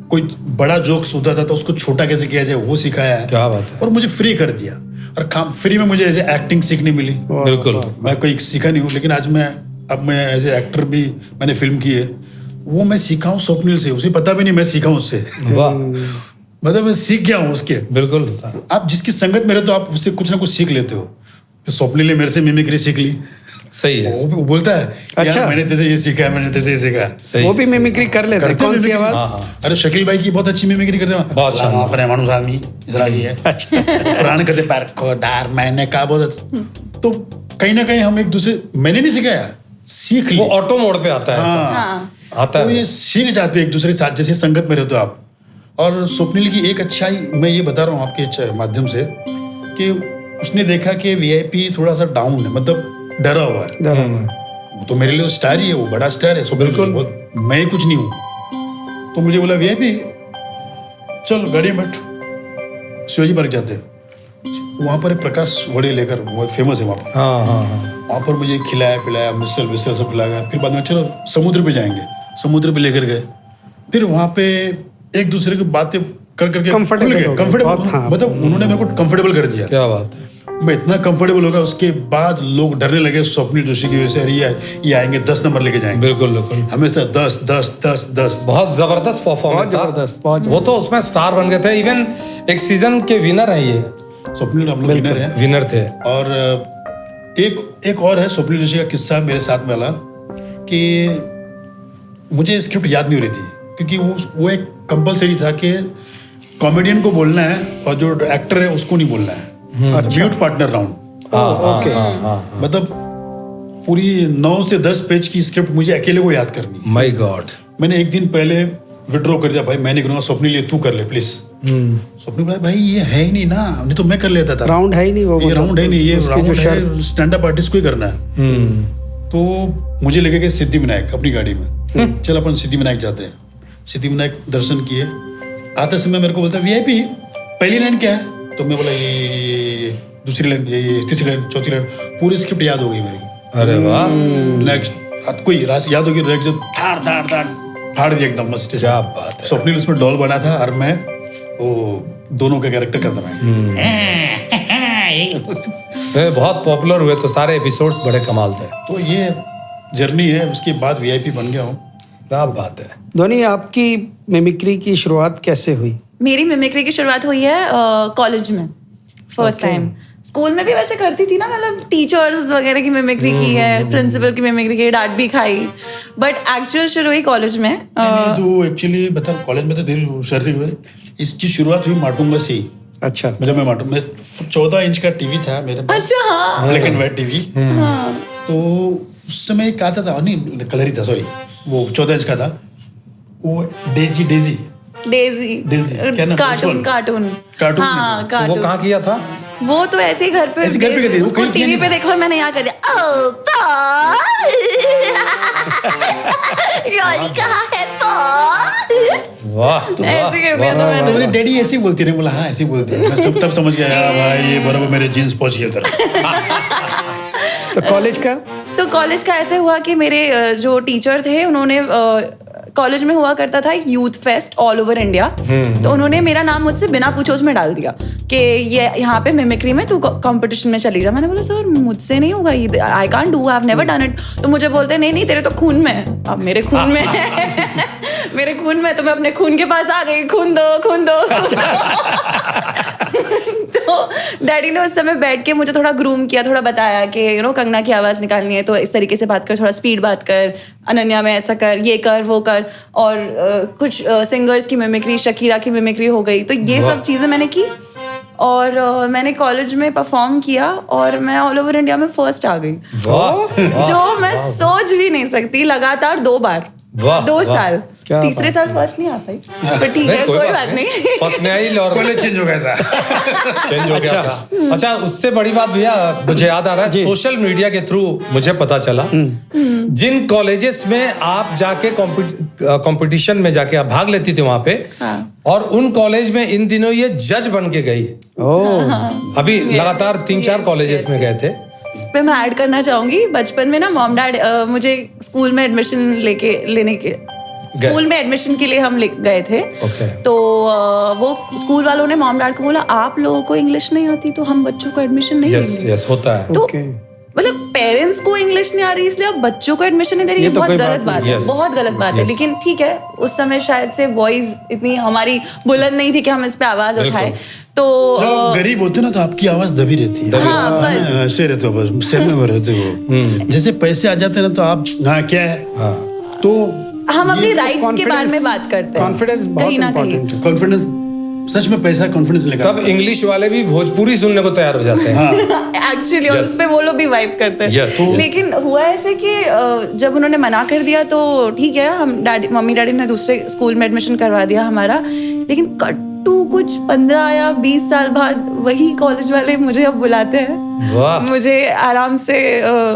कोई बड़ा जोक्स होता था तो उसको छोटा कैसे किया जाए वो सिखाया है। क्या बात है। और मुझे फ्री कर दिया। और काम फ्री में मुझे एज एक्टिंग सीखने मिली। बिल्कुल। मैं कोई सीखा नहीं हूँ, लेकिन आज मैं एज ए एक्टर भी मैंने फिल्म की है। वो मैं सीखा हूँ स्वप्निल से। उसे पता भी नहीं मैं सीखा हूँ उससे। वाह। मतलब मैं सीख गया हूँ उसके। बिल्कुल। आप जिसकी संगत में रहते हो आप उससे कुछ ना कुछ सीख लेते हो। फिर स्वप्निल ने मेरे से मिमिक्री सीख ली। सही है, वो बोलता है कि अच्छा। यार मैंने तेरे से ये सीखा है, मैंने तेरे से ये सीखा है। सही वो भी मिमिक्री कर लेते हैं? करते कौन सी मिमिक्री। आवाज? अरे शकील भाई की बहुत अच्छी मिमिक्री करते हैं। बहुत शानदार। अपने मानुस आदमी इस तरह की है। अच्छा। पुराने कहते पैर को दार मैंने कहा बोलत। तो कहीं ना कहीं हम एक दूसरे, मैंने नहीं सिखाया, सीख वो लिया। ऑटो मोड पे आता है ऐसा। हाँ आता तो है। ये सीख जाते हैं एक दूसरे के साथ, जैसे संगत में रहते हो आप। और स्वप्निल की एक अच्छाई मैं ये बता रहा हूँ आपके माध्यम से कि उसने देखा कि वीआईपी थोड़ा सा डाउन है, मतलब डरा हुआ है। डरा हुआ। वो तो मेरे लिए स्टार ही है, वो बड़ा स्टार है। बिल्कुल। बहुत, मैं ही कुछ नहीं हूँ। तो मुझे बोला वीआईपी चल गाड़ी में बैठ, शिवाजी पार्क जाते हैं। वहाँ पर एक प्रकाश वड़े लेकर, वो फेमस है वहाँ पर। हाँ हाँ हाँ। वहाँ पर मुझे खिलाया पिलाया, मिसल विसल सब खिलाया। फिर बाद में चलो समुद्र पे जाएंगे, समुद्र पे लेकर गए। फिर वहाँ पे एक दूसरे की बातें कर करके Comfortable खुल गए, हो गए, कंफर्टेबल। बहुत, हाँ। मतलब उन्होंने मेरे को कंफर्टेबल कर दिया। क्या बात है। मैं इतना कंफर्टेबल हो गया, उसके बाद लोग डरने लगे स्वप्निल जोशी की वजह से। अरे ये आएंगे 10 नंबर लेके जाएंगे, बिल्कुल बिल्कुल। हमेशा 10 10 10 10। बहुत जबरदस्त परफॉर्मेंस बहुत जबरदस्त, बहुत वो तो उसमें स्टार बन गए थे। इवन एक सीजन के विनर हैं ये, स्वप्निल हम लोग विनर है। विनर थे। और एक और है स्वप्निल जोशी का किस्सा मेरे साथ वाला, कि मुझे स्क्रिप्ट याद नहीं हो रही थी, क्योंकि वो एक कंपलसरी था कि कॉमेडियन को बोलना है और जो एक्टर है उसको नहीं बोलना है। Mute partner round. ओके। मतलब पूरी 9 से 10 पेज की स्क्रिप्ट मुझे अकेले को याद करनी। My God. मैंने एक दिन पहले विड्रॉ कर दिया, भाई मैं नहीं करूँगा, स्वप्निल ये तू कर ले प्लीज। स्वप्निल बोला भाई ये है ही नहीं ना, नहीं तो मैं कर लेता था। राउंड है ही नहीं वो, ये राउंड है नहीं, ये उसकी राउंड जो है शर्ट। स्टैंड अप आर्टिस्ट को ही करना है। तो मुझे लगे कि सिद्धि विनायक अपनी गाड़ी में, चल अपन सिद्धि विनायक जाते हैं। सिद्धि विनायक दर्शन किए, आते समय मेरे को बोलता वीआईपी पहली लाइन क्या है? तो मैं बोला ये दूसरी लाइन, ये तीसरी लाइन, चौथी लाइन। पूरी स्क्रिप्ट याद हो गई मेरी। अरे वाह, नेक्स्ट कोई याद होगी, धाड़ धाड़ धाड़ फाड़ दिया एकदम मस्त। क्या बात है। स्वप्निल उसमें डॉल बना था और मैं वो दोनों का कैरेक्टर करता मैं। बहुत पॉपुलर हुए तो सारे एपिसोड्स बड़े कमाल थे। तो ये जर्नी है, उसके बाद वीआईपी बन गया हूँ। क्या बात है। धोनी, आपकी मिमिक्री की शुरुआत कैसे हुई? मेरी मिमिक्री की शुरुआत हुई है कॉलेज में, फर्स्ट टाइम। स्कूल में भी वैसे करती थी ना, मतलब टीचर्स वगैरह की मिमिक्री की है, प्रिंसिपल की मिमिक्री की, डांट भी खाई। बट एक्चुअल शुरू हुई कॉलेज में। नहीं, तो एक्चुअली बता, कॉलेज में तो धीरे शर्ती हुई। इसकी शुरुआत हुई माटुंगा से ही। अच्छा। मतलब मैं 14 इंच का टीवी था मेरे पास, अच्छा हाँ। Black and white TV. तो उस समय एक आता था, नहीं कलर ही था, सॉरी, वो 14 इंच का था। वो डेजी डेजी क्या नाम? कार्टून कार्टून कार्टून हाँ नहीं, तो वो कार्टून। वो कहाँ किया था? वो तो ऐसे ही घर पे, ऐसे घर पे करती थी, उसको कहीं किया टीवी नहीं। पे देखा और मैंने यहाँ कर दिया, ओ रॉली कहाँ है पॉल? वाह ऐसे कर दिया था तो मैंने। मुझे डैडी ऐसे ही बोलती रही। बोला हाँ ऐसे ही बोलती है। मैं तब समझ गया, यार भाई ये बराबर मेरे जीन्स पहुंच गए उधर। तो कॉलेज का? तो कॉलेज का ऐसे हुआ कि मेरे जो टीचर थे, उन्होंने कॉलेज में हुआ करता था एक youth fest all over India. तो उन्होंने मेरा नाम मुझसे बिना पूछे उसमें डाल दिया कि ये यहाँ पे मिमिक्री में तू कंपटीशन में चली जा। मैंने बोला सर मुझसे नहीं होगा, ये I can't do, I have never done it. तो मुझे बोलते नहीं नहीं तेरे तो खून में है। अब मेरे खून में है मेरे खून में, तो मैं अपने खून के पास आ गई, खून दो खून दो, खून दो। तो डैडी ने उस समय बैठ के मुझे थोड़ा ग्रूम किया, थोड़ा बताया कि यू नो कंगना की आवाज़ निकालनी है तो इस तरीके से बात कर, थोड़ा स्पीड बात कर, अनन्या में ऐसा कर, ये कर वो कर। और कुछ सिंगर्स की मिमिक्री, शकीरा की मिमिक्री हो गई। तो ये सब चीज़ें मैंने की और मैंने कॉलेज में परफॉर्म किया और मैं ऑल ओवर इंडिया में फर्स्ट आ गई, वाह जो मैं सोच भी नहीं सकती। लगातार 2 बार, वाह, 2 वाह। साल। क्या तीसरे साल फर्स्ट नहीं आ पाई, पर ठीक है, कोई बात नहीं। फर्स्ट में आई और कॉलेज चेंज हो गया था। चेंज हो गया था। अच्छा, उससे बड़ी बात भैया मुझे याद आ रहा है, सोशल मीडिया के थ्रू मुझे पता चला जिन कॉलेजेस में आप जाके कंपटीशन में जाके आप भाग लेती थी वहां पे, और उन कॉलेज में इन दिनों ये जज बन के गई। अभी लगातार 3-4 कॉलेजेस में गए थे। इस पे मैं ऐड करना चाहूंगी, बचपन में ना मॉम डैड मुझे स्कूल में एडमिशन लेने के स्कूल में एडमिशन के लिए हम गए थे। तो वो स्कूल वालों ने मॉम डैड को बोला आप लोगों को इंग्लिश नहीं आती तो हम बच्चों को एडमिशन नहीं देंगे। यस होता है। तो मतलब पेरेंट्स को इंग्लिश नहीं आ रही इसलिए आप बच्चों को एडमिशन नहीं दे रही, ये बहुत गलत बात है, बहुत गलत बात है। लेकिन ठीक है, उस समय शायद से वॉइस इतनी हमारी बुलंद नहीं थी कि हम इस पे आवाज उठाए। तो जब आप गरीब होते ना तो आपकी आवाज दबी रहती है। हाँ, बस। ऐसे रहते हो, बस सहमे में रहते हो। जैसे पैसे आ जाते हैं ना तो आप हाँ क्या है, तो हम अपनी ये राइट्स के बारे में बात करते हैं, कॉन्फिडेंस बहुत कहीं ना कहीं। इंपॉर्टेंट है। कॉन्फिडेंस, सच में पैसा कॉन्फिडेंस लेगा। तब इंग्लिश वाले भी भोजपुरी सुनने को तैयार हो जाते हैं। एक्चुअली और Yes. उस पे वो लोग भी वाइब करते हैं। Yes, yes. लेकिन हुआ ऐसे कि जब उन्होंने मना कर दिया तो ठीक है, हम मम्मी डैडी ने दूसरे स्कूल में एडमिशन करवा दिया हमारा। लेकिन कट्टू कुछ 15 या 20 साल बाद वही कॉलेज वाले मुझे अब बुलाते हैं, वाह, मुझे आराम से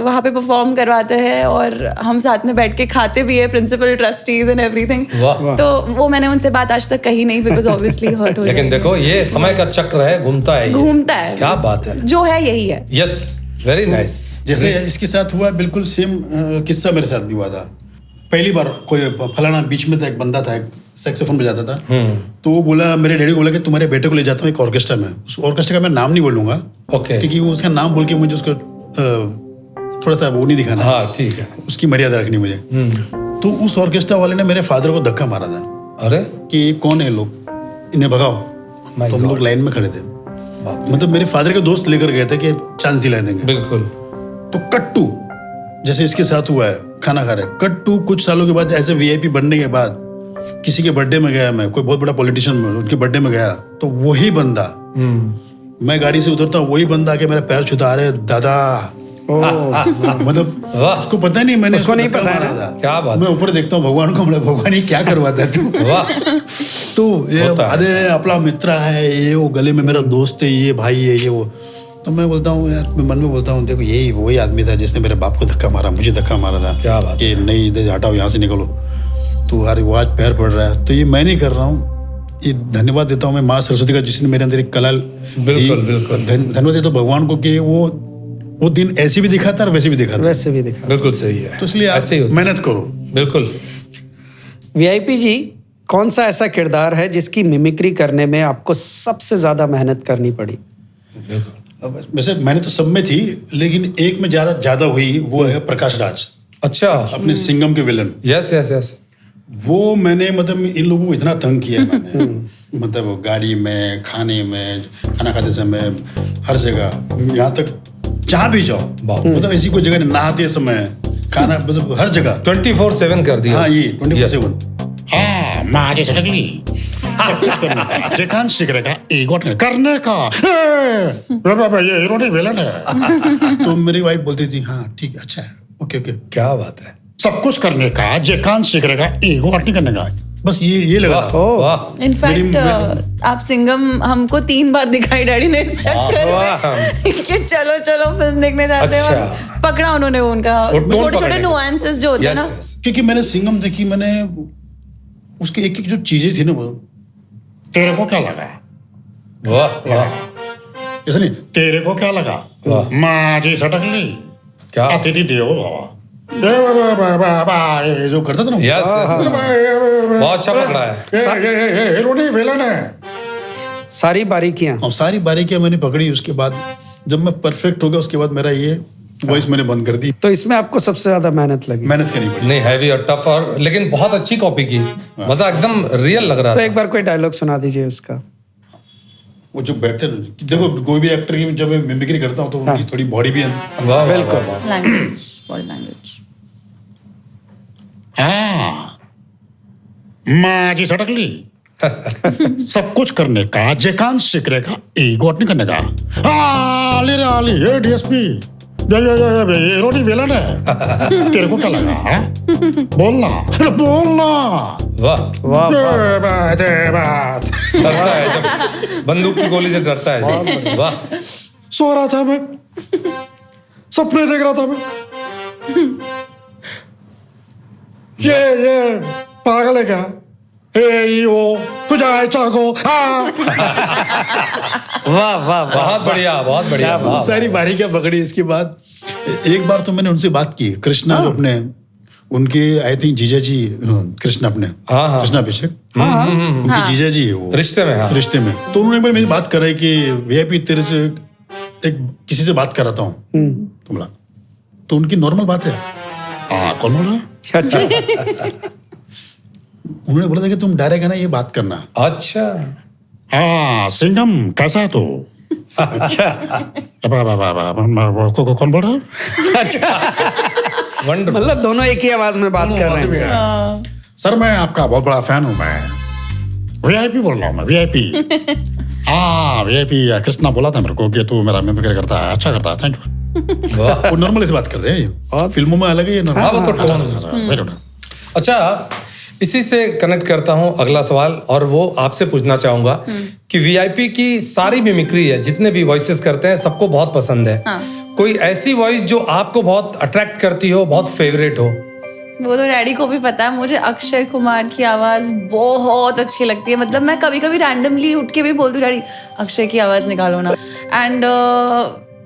वहाँ पे परफॉर्म करवाते हैं और हम साथ में बैठ के खाते भी है, प्रिंसिपल, ट्रस्टीज एंड एवरीथिंग। वाह। तो वो मैंने उनसे बात आज तक कही नहीं, बिकॉज ऑब्वियसली हर्ट हो लेकिन जाएगी। देखो ये समय का चक्र है, घूमता है ये। घूमता है, क्या बात है। जो है यही है। Yes, very nice. जैसे इसके साथ हुआ बिल्कुल सेम किस्सा मेरे साथ भी हुआ था। पहली बार कोई फलाना बीच में था, एक बंदा था, एक सैक्सोफोन बजाता था। तो वो बोला, मेरे डैडी को बोला कि तुम्हारे बेटे को ले जाता हूँ एक ऑर्केस्ट्रा में। उस ऑर्केस्ट्रा का मैं नाम नहीं बोलूंगा, ओके, क्योंकि वो उसका नाम बोल के मुझे उसको थोड़ा सा वो नहीं दिखाना, हाँ ठीक है। उसकी मर्यादा रखनी मुझे। तो उस ऑर्केस्ट्रा वाले ने मेरे फादर को धक्का मारा था अरे कि ये कौन है लोग, इन्हें भगाओ। My तो हम लोग God. लाइन में खड़े थे, मतलब मेरे फादर के दोस्त लेकर गए थे कि चांस दिला देंगे। बिल्कुल। तो कट्टू जैसे इसके साथ हुआ है, खाना खा रहे, कट्टू कुछ सालों के बाद ऐसे वीआईपी बनने के बाद किसी के बर्थडे में गया, मैं कोई बहुत बड़ा पॉलिटिशियन में उनके बर्थडे में गया, तो वही बंदा, मैं गाड़ी से उतरता हूँ, वही बंदा आके मेरा पैर छूता, अरे दादा। मतलब वाह। उसको पता नहीं, मैंने उसको नहीं धक्का पता है मारा ना? था। क्या बात। मैं ऊपर देखता हूँ भगवान को, मतलब भगवान ये क्या करवाता है तू। वाह, तो ये होता है। अरे अपना मित्र है ये, वो गले में मेरा दोस्त है, ये भाई है, ये वो। तो मैं बोलता हूँ यार, मैं मन में बोलता हूँ देखो यही वही आदमी था जिसने मेरे बाप को धक्का मारा, मुझे धक्का मारा था। क्या बात कि नहीं इधर हटाओ, यहाँ से निकलो। तो अरे वो आज पैर पड़ रहा है, तो ये मैं नहीं कर रहा हूँ, ये धन्यवाद देता हूँ मैं माँ सरस्वती का जिसने मेरे अंदर एक कला दी। बिल्कुल, बिल्कुल। धन्यवाद देता हूँ भगवान को कि वो दिन ऐसे भी दिखाता और वैसे भी दिखाता। वैसे भी दिखा। बिल्कुल सही है। तो इसलिए ऐसे ही आप होता है। मेहनत करो। बिल्कुल। वीआईपी जी, कौन सा ऐसा किरदार है जिसकी मिमिक्री करने में आपको सबसे ज्यादा मेहनत करनी पड़ी? अब वैसे मैंने तो सब में थी, लेकिन एक में ज्यादा हुई, वो है प्रकाश राज, अच्छा, अपने सिंघम के विलन। Yes yes yes. वो मैंने मतलब इन लोगों को इतना तंग किया मैंने, मतलब गाड़ी में, खाने में, खाना खाते समय, हर जगह, यहाँ तक जहाँ भी जाओ, मतलब ऐसी कोई जगह नहीं, नहाते समय, खाना, मतलब हर जगह। 24/7 कर दिया। हाँ, ये 24/7। हाँ, माझे सटकली सब कुछ करने का, जेकान शिकरे का, एगोट करने का, ये इरोनिक विलन है। तो मेरी वाइफ बोलती थी हाँ ठीक है, अच्छा है, ओके ओके, क्या बात है। सब कुछ करने का, जेकान शिकरे का, एगोट नहीं करने का, बस ये लगा था। वाह, इनफैक्ट आप सिंघम हमको 3 बार दिखाई डैडी ने इस चक्कर वाह। में कि चलो चलो फिल्म देखने जाते हैं, और अच्छा। पकड़ा उन्होंने उनका वो टोन छोटे छोटे पकड़ने का। नुआंसेस जो होते हैं यस ना। यस। क्योंकि मैंने सिंघम देखी, मैंने उसकी एक एक जो चीजें थी ना, वो तेरे को क्या लगा, वाह वाह, ऐसा नहीं, तेरे को क्या लगा, माझे सटकली, क्या? अतिथि देवो भव, ये जो करता था ना, यस यस। बहुत अच्छा पकड़ा है। ये हीरोनी विलन है। सारी बारीकियां। और सारी बारीकियां मैंने पकड़ी। उसके बाद जब मैं परफेक्ट हो गया, उसके बाद मेरा ये वॉइस मैंने बंद कर दी। तो इसमें आपको सबसे ज्यादा मेहनत लगी? मेहनत करनी पड़ी। नहीं, हैवी और टफ, और लेकिन बहुत अच्छी कॉपी की, मजा एकदम रियल लग रहा तो था। एक बार कोई डायलॉग सुना दीजिए उसका। वो जो बैठते, देखो कोई भी एक्टर की जब मैं मिमिक्री करता हूँ तो उनकी थोड़ी बॉडी भी वाह, वाह, बिल्कुल। वाह, वाह। Language, body language. हाँ, माझी सटकली, सब कुछ करने का, जेकान शिकरे का, एगोट नहीं करने का। आली रे आली, ये डीएसपी, ये रोटी विलन है। तेरे को क्या लगा, हाँ? बोलना, बोलना। वाह, वाह वाह। बात डरता है जब बंदूक की गोली से डरता है। वाह, सो रहा था मैं, सपने देख रहा था मैं, ये पागल है क्या, तुझा चाको। वाह वाह वाह। बहुत बढ़िया, बहुत बढ़िया। वाह, सारी बारीकियां पकड़ी। इसके बाद एक बार तो मैंने उनसे बात की, कृष्णा जो अपने, उनके आई थिंक जीजा जी, कृष्णा अपने, हाँ, हाँ। कृष्णा अभिषेक, उनके जीजा जी है वो, रिश्ते में। हाँ, रिश्ते में। तो उन्होंने एक बार मेरी बात कराई कि वीआईपी तेरे से एक किसी से बात कराता हूँ। तो बोला, तो उनकी नॉर्मल बात है, कौन बोल रहा है? अच्छा। उन्होंने बोला था कि तुम डायरेक्ट है ना ये बात करना। अच्छा, हाँ सिंघम कैसा है तू? अच्छा कौन बोल रहा है? अच्छा, वंडरफुल। मतलब दोनों एक ही आवाज में बात कर रहे हैं। सर मैं आपका बहुत बड़ा फैन हूँ। मैं वीआईपी बोल रहा हूँ। मैं वीआईपी हाँ वीआईपी कृष्णा बोला था मेरे को कि तू मेरा मिमिक्री करता है, अच्छा करता है, थैंक यू। वाह। वो नॉर्मल से बात करते हैं और फिल्मों में अलग है ये हाँ, वो तो normal। tone। Very good. अच्छा, इसी से कनेक्ट करता हूं अगला सवाल, और वो आपसे पूछना चाहूंगा कि वीआईपी की सारी मिमिक्री है, जितने भी वॉइसेस करते हैं सबको बहुत पसंद है। कोई ऐसी वॉइस जो आपको बहुत अट्रैक्ट करती हो, बहुत फेवरेट हो? वो तो डैडी को भी पता है, मुझे अक्षय कुमार की आवाज बहुत अच्छी लगती है। मतलब मैं कभी कभी रैंडमली उठ के भी बोलती हूँ डैडी अक्षय की आवाज निकालो ना। एंड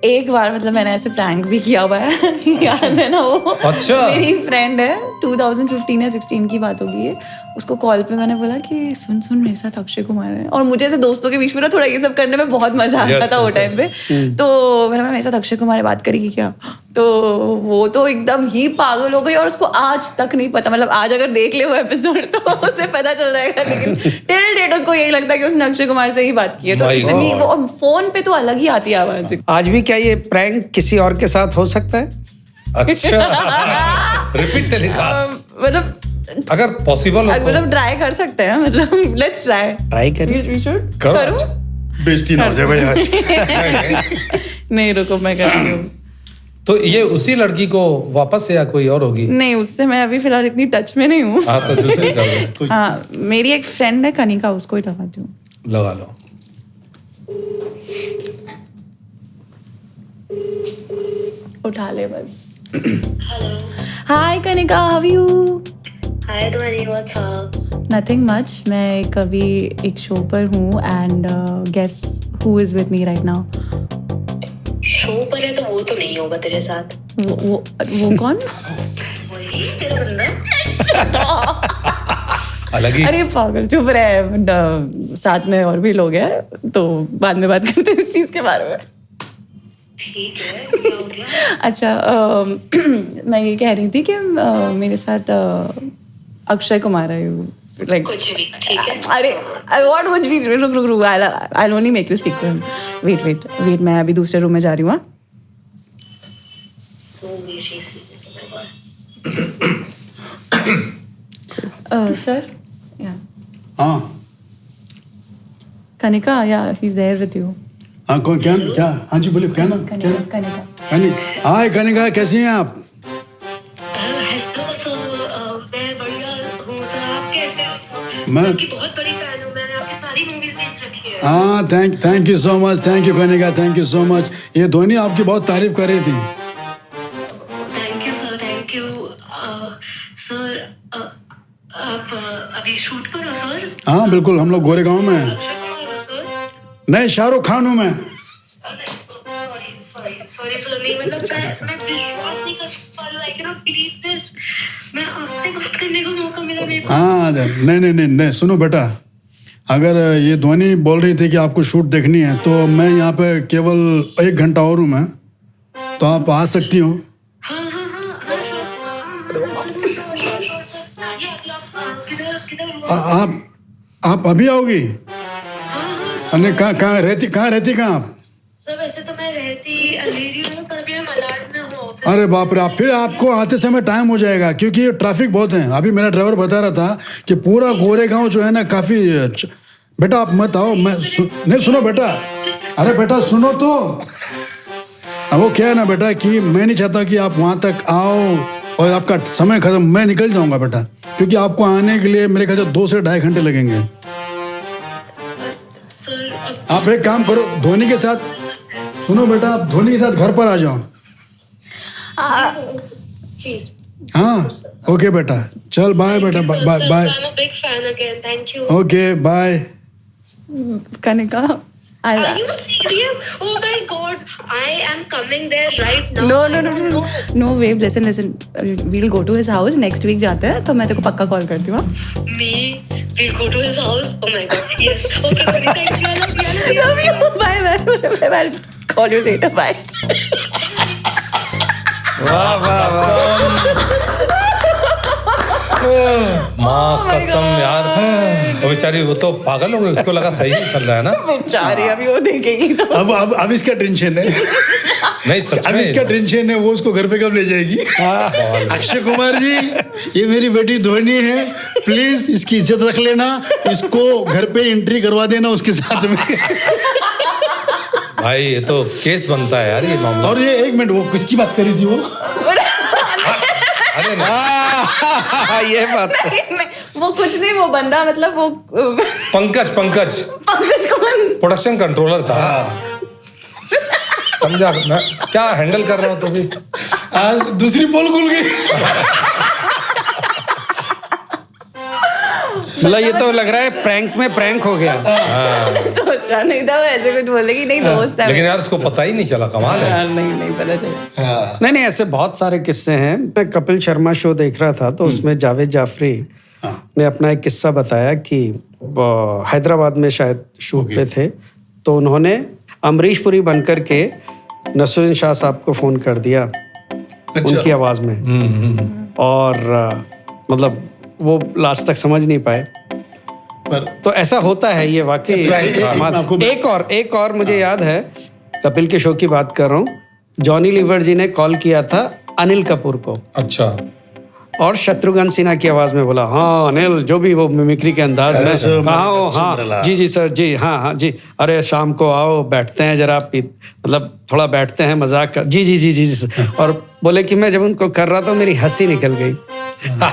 एक बार मतलब मैंने ऐसे प्रैंक भी किया हुआ है याद है ना वो? अच्छा। मेरी फ्रेंड है, 2015 या 16 की बात होगी ये। उसको कॉल पे मैंने बोला कि सुन मेरे साथ अक्षय कुमार है, और मुझे ऐसे दोस्तों के बीच में ना थोड़ा ये सब करने में बहुत मजा आता था वो टाइम पे। तो मैंने बोला मेरे साथ अक्षय कुमार है, बात करेगी क्या? तो वो तो एकदम ही पागल हो गई, और उसको आज तक नहीं पता, मतलब आज अगर देख ले वो एपिसोड तो उसे पता चल जाएगा, लेकिन टिल डेट उसको यही लगता है कि उसने अक्षय कुमार से ही बात की है। तो इतनी वो फोन पे तो अलग ही आती है आवाज। आज भी क्या ये प्रैंक किसी और के साथ हो सकता है? अच्छा, रिपीट टेलीकास्ट मतलब अगर पॉसिबल हो तो। मतलब ट्राई कर सकते हैं, मतलब लेट्स ट्राई करिए। करो। बेइज्जती ना हो जाए भाई आज। नहीं रुको मैं करती हूँ। तो ये उसी लड़की को वापस से या कोई और होगी? नहीं, उससे मैं अभी फिलहाल इतनी टच में नहीं हूँ। हाँ, तो दूसरी चलो। हाँ, मेरी एक फ्रेंड है कनिका, उसको ही लगाती हूँ। लगा लो। उठा ले बस। Hello. Hi Kanika, how you? Hi Dhvani, what's up? Nothing much. मैं कभी एक शो पर हूँ and guess who is with me right now? Show पर है तो वो तो नहीं होगा तेरे साथ। वो कौन? वही तेरा बंदा। अलग ही। अरे पागल, चुप रहे। साथ में और भी लोग हैं, तो बाद में बात करते हैं इस चीज के बारे में। ठीक है, क्या हो गया? अच्छा, मैं ये कह रही थी कि मेरे साथ अक्षय कुमार है, लाइक कुछ भी ठीक है। अरे व्हाट कुछ भी, रुक I only make you speak to him. Wait मैं अभी दूसरे रूम में जा रही हूँ। सर या हाँ Kanika, yeah he is there with you. हाँ कौन क्या क्या? हाँ जी बोलिए, क्या नाम? क्या नाम? कनिका। हाय कनिका, कैसी हैं आप? हेलो सर, मैं बढ़िया हूँ सर, आप कैसे हो सर? मैं- आपकी बहुत बड़ी फैन हूँ, मैंने आपकी सारी मूवीज देख रखी है। हाँ thank you so much, thank you Kanika, thank you so much. ये धोनी आपकी बहुत तारीफ कर रही थी। Thank you sir, thank you sir. आप अभी शूट पर हो सर? हाँ बिल्कुल, हम लोग गोरेगांव में हैं। अक्षय कुमार हो सर? नहीं, शाहरुख खान हूँ मैं। सॉरी सर, नहीं मतलब मैं विश्वास नहीं कर पा रही हूँ। I can not believe this. मैं आपसे बात करने का मौका मिला मेरे को। हाँ नहीं, सुनो बेटा, अगर ये ध्वनि बोल रही थी कि आपको शूट देखनी है, तो मैं यहाँ पे केवल 1 घंटा और हूँ मैं, तो आप आ सकती हो। हाँ आप अभी आओगी? अरे कहाँ रहती कहाँ आप? सर वैसे तो मैं रहती अंधेरी हूँ, पर अभी मैं मलाड में हूँ। अरे बाप रे, फिर आपको आते समय टाइम हो जाएगा, क्योंकि ट्रैफिक बहुत है। अभी मेरा ड्राइवर बता रहा था कि पूरा गोरेगांव जो है ना काफी। बेटा आप मत आओ, नहीं सुनो बेटा, अरे बेटा सुनो तो। अब वो क्या है ना बेटा कि मैं नहीं चाहता कि आप वहां तक आओ और आपका समय खत्म, मैं निकल जाऊंगा बेटा, क्योंकि आपको आने के लिए मेरे ख्याल से 2 से 2.5 घंटे लगेंगे। आप एक काम करो, धोनी के साथ सुनो बेटा, आप धोनी के साथ घर पर आ जाओ। हाँ ओके बेटा, चल बाय बेटा, bye. Okay bye. Kanika, Are you serious? Oh my God! I am coming there right now. No, babe, listen. We'll go to his house next week. जाते हैं, तो मैं तेरे को पक्का कॉल करती हूँ। Me? We'll go to his house? Oh my God! Yes. Okay, buddy. Thank you. I love you. Bye. I'll call you later. Bye. वाह माँ कसम यार, वो बेचारी वो तो पागल हो गई, उसको लगा सही नहीं चल रहा है ना। बेचारी अभी वो देखेगी तो अब इसका टेंशन है। नहीं सच अब में इसका टेंशन है, वो उसको घर पे कब ले जाएगी। अक्षय कुमार जी, ये मेरी बेटी धोनी है, प्लीज इसकी इज्जत रख लेना, इसको घर पे एंट्री करवा देना उसके साथ में। भाई ये तो केस बनता है यार ये मामला। और ये एक मिनट, वो किसकी बात करी थी वो? अरे ना, ये बात तो। वो कुछ नहीं, वो बंदा मतलब वो पंकज पंकज कौन? प्रोडक्शन कंट्रोलर था। समझा मैं क्या हैंडल कर रहा हूँ तो भी। दूसरी पोल खुल गई। मतलब ये तो लग रहा है प्रैंक में प्रैंक हो गया। सोचा नहीं था वो ऐसे कुछ बोलेगी, नहीं दोस्त है। लेकिन यार उसको पता ही नहीं चला, कमाल है। नहीं पता चला। नहीं ऐसे बहुत सारे किस्से हैं। मैं कपिल शर्मा शो देख रहा था तो उसमें जावेद जाफरी ने अपना एक किस्सा बताया कि हैदराबाद में शायद शूट पे थे, तो उन्होंने अमरीश पुरी बनकर के नसरुद्दीन शाह साहब को फोन कर दिया उनकी आवाज में, और मतलब वो लास्ट तक समझ नहीं पाए। पर तो ऐसा होता है ये वाकई। एक और मुझे याद है, कपिल के शो की बात कर रहा हूँ, जॉनी लीवर जी ने कॉल किया था अनिल कपूर को, अच्छा, और शत्रुघ्न सिन्हा की आवाज में बोला, हाँ अनिल, जो भी वो मिमिक्री के अंदाज में, कहाँ हो, हाँ जी सर जी, हाँ जी, अरे शाम को आओ, बैठते हैं जरा, मतलब थोड़ा बैठते हैं, मजाक कर, जी जी जी जी जी। और बोले कि मैं जब उनको कर रहा था मेरी हंसी निकल गई।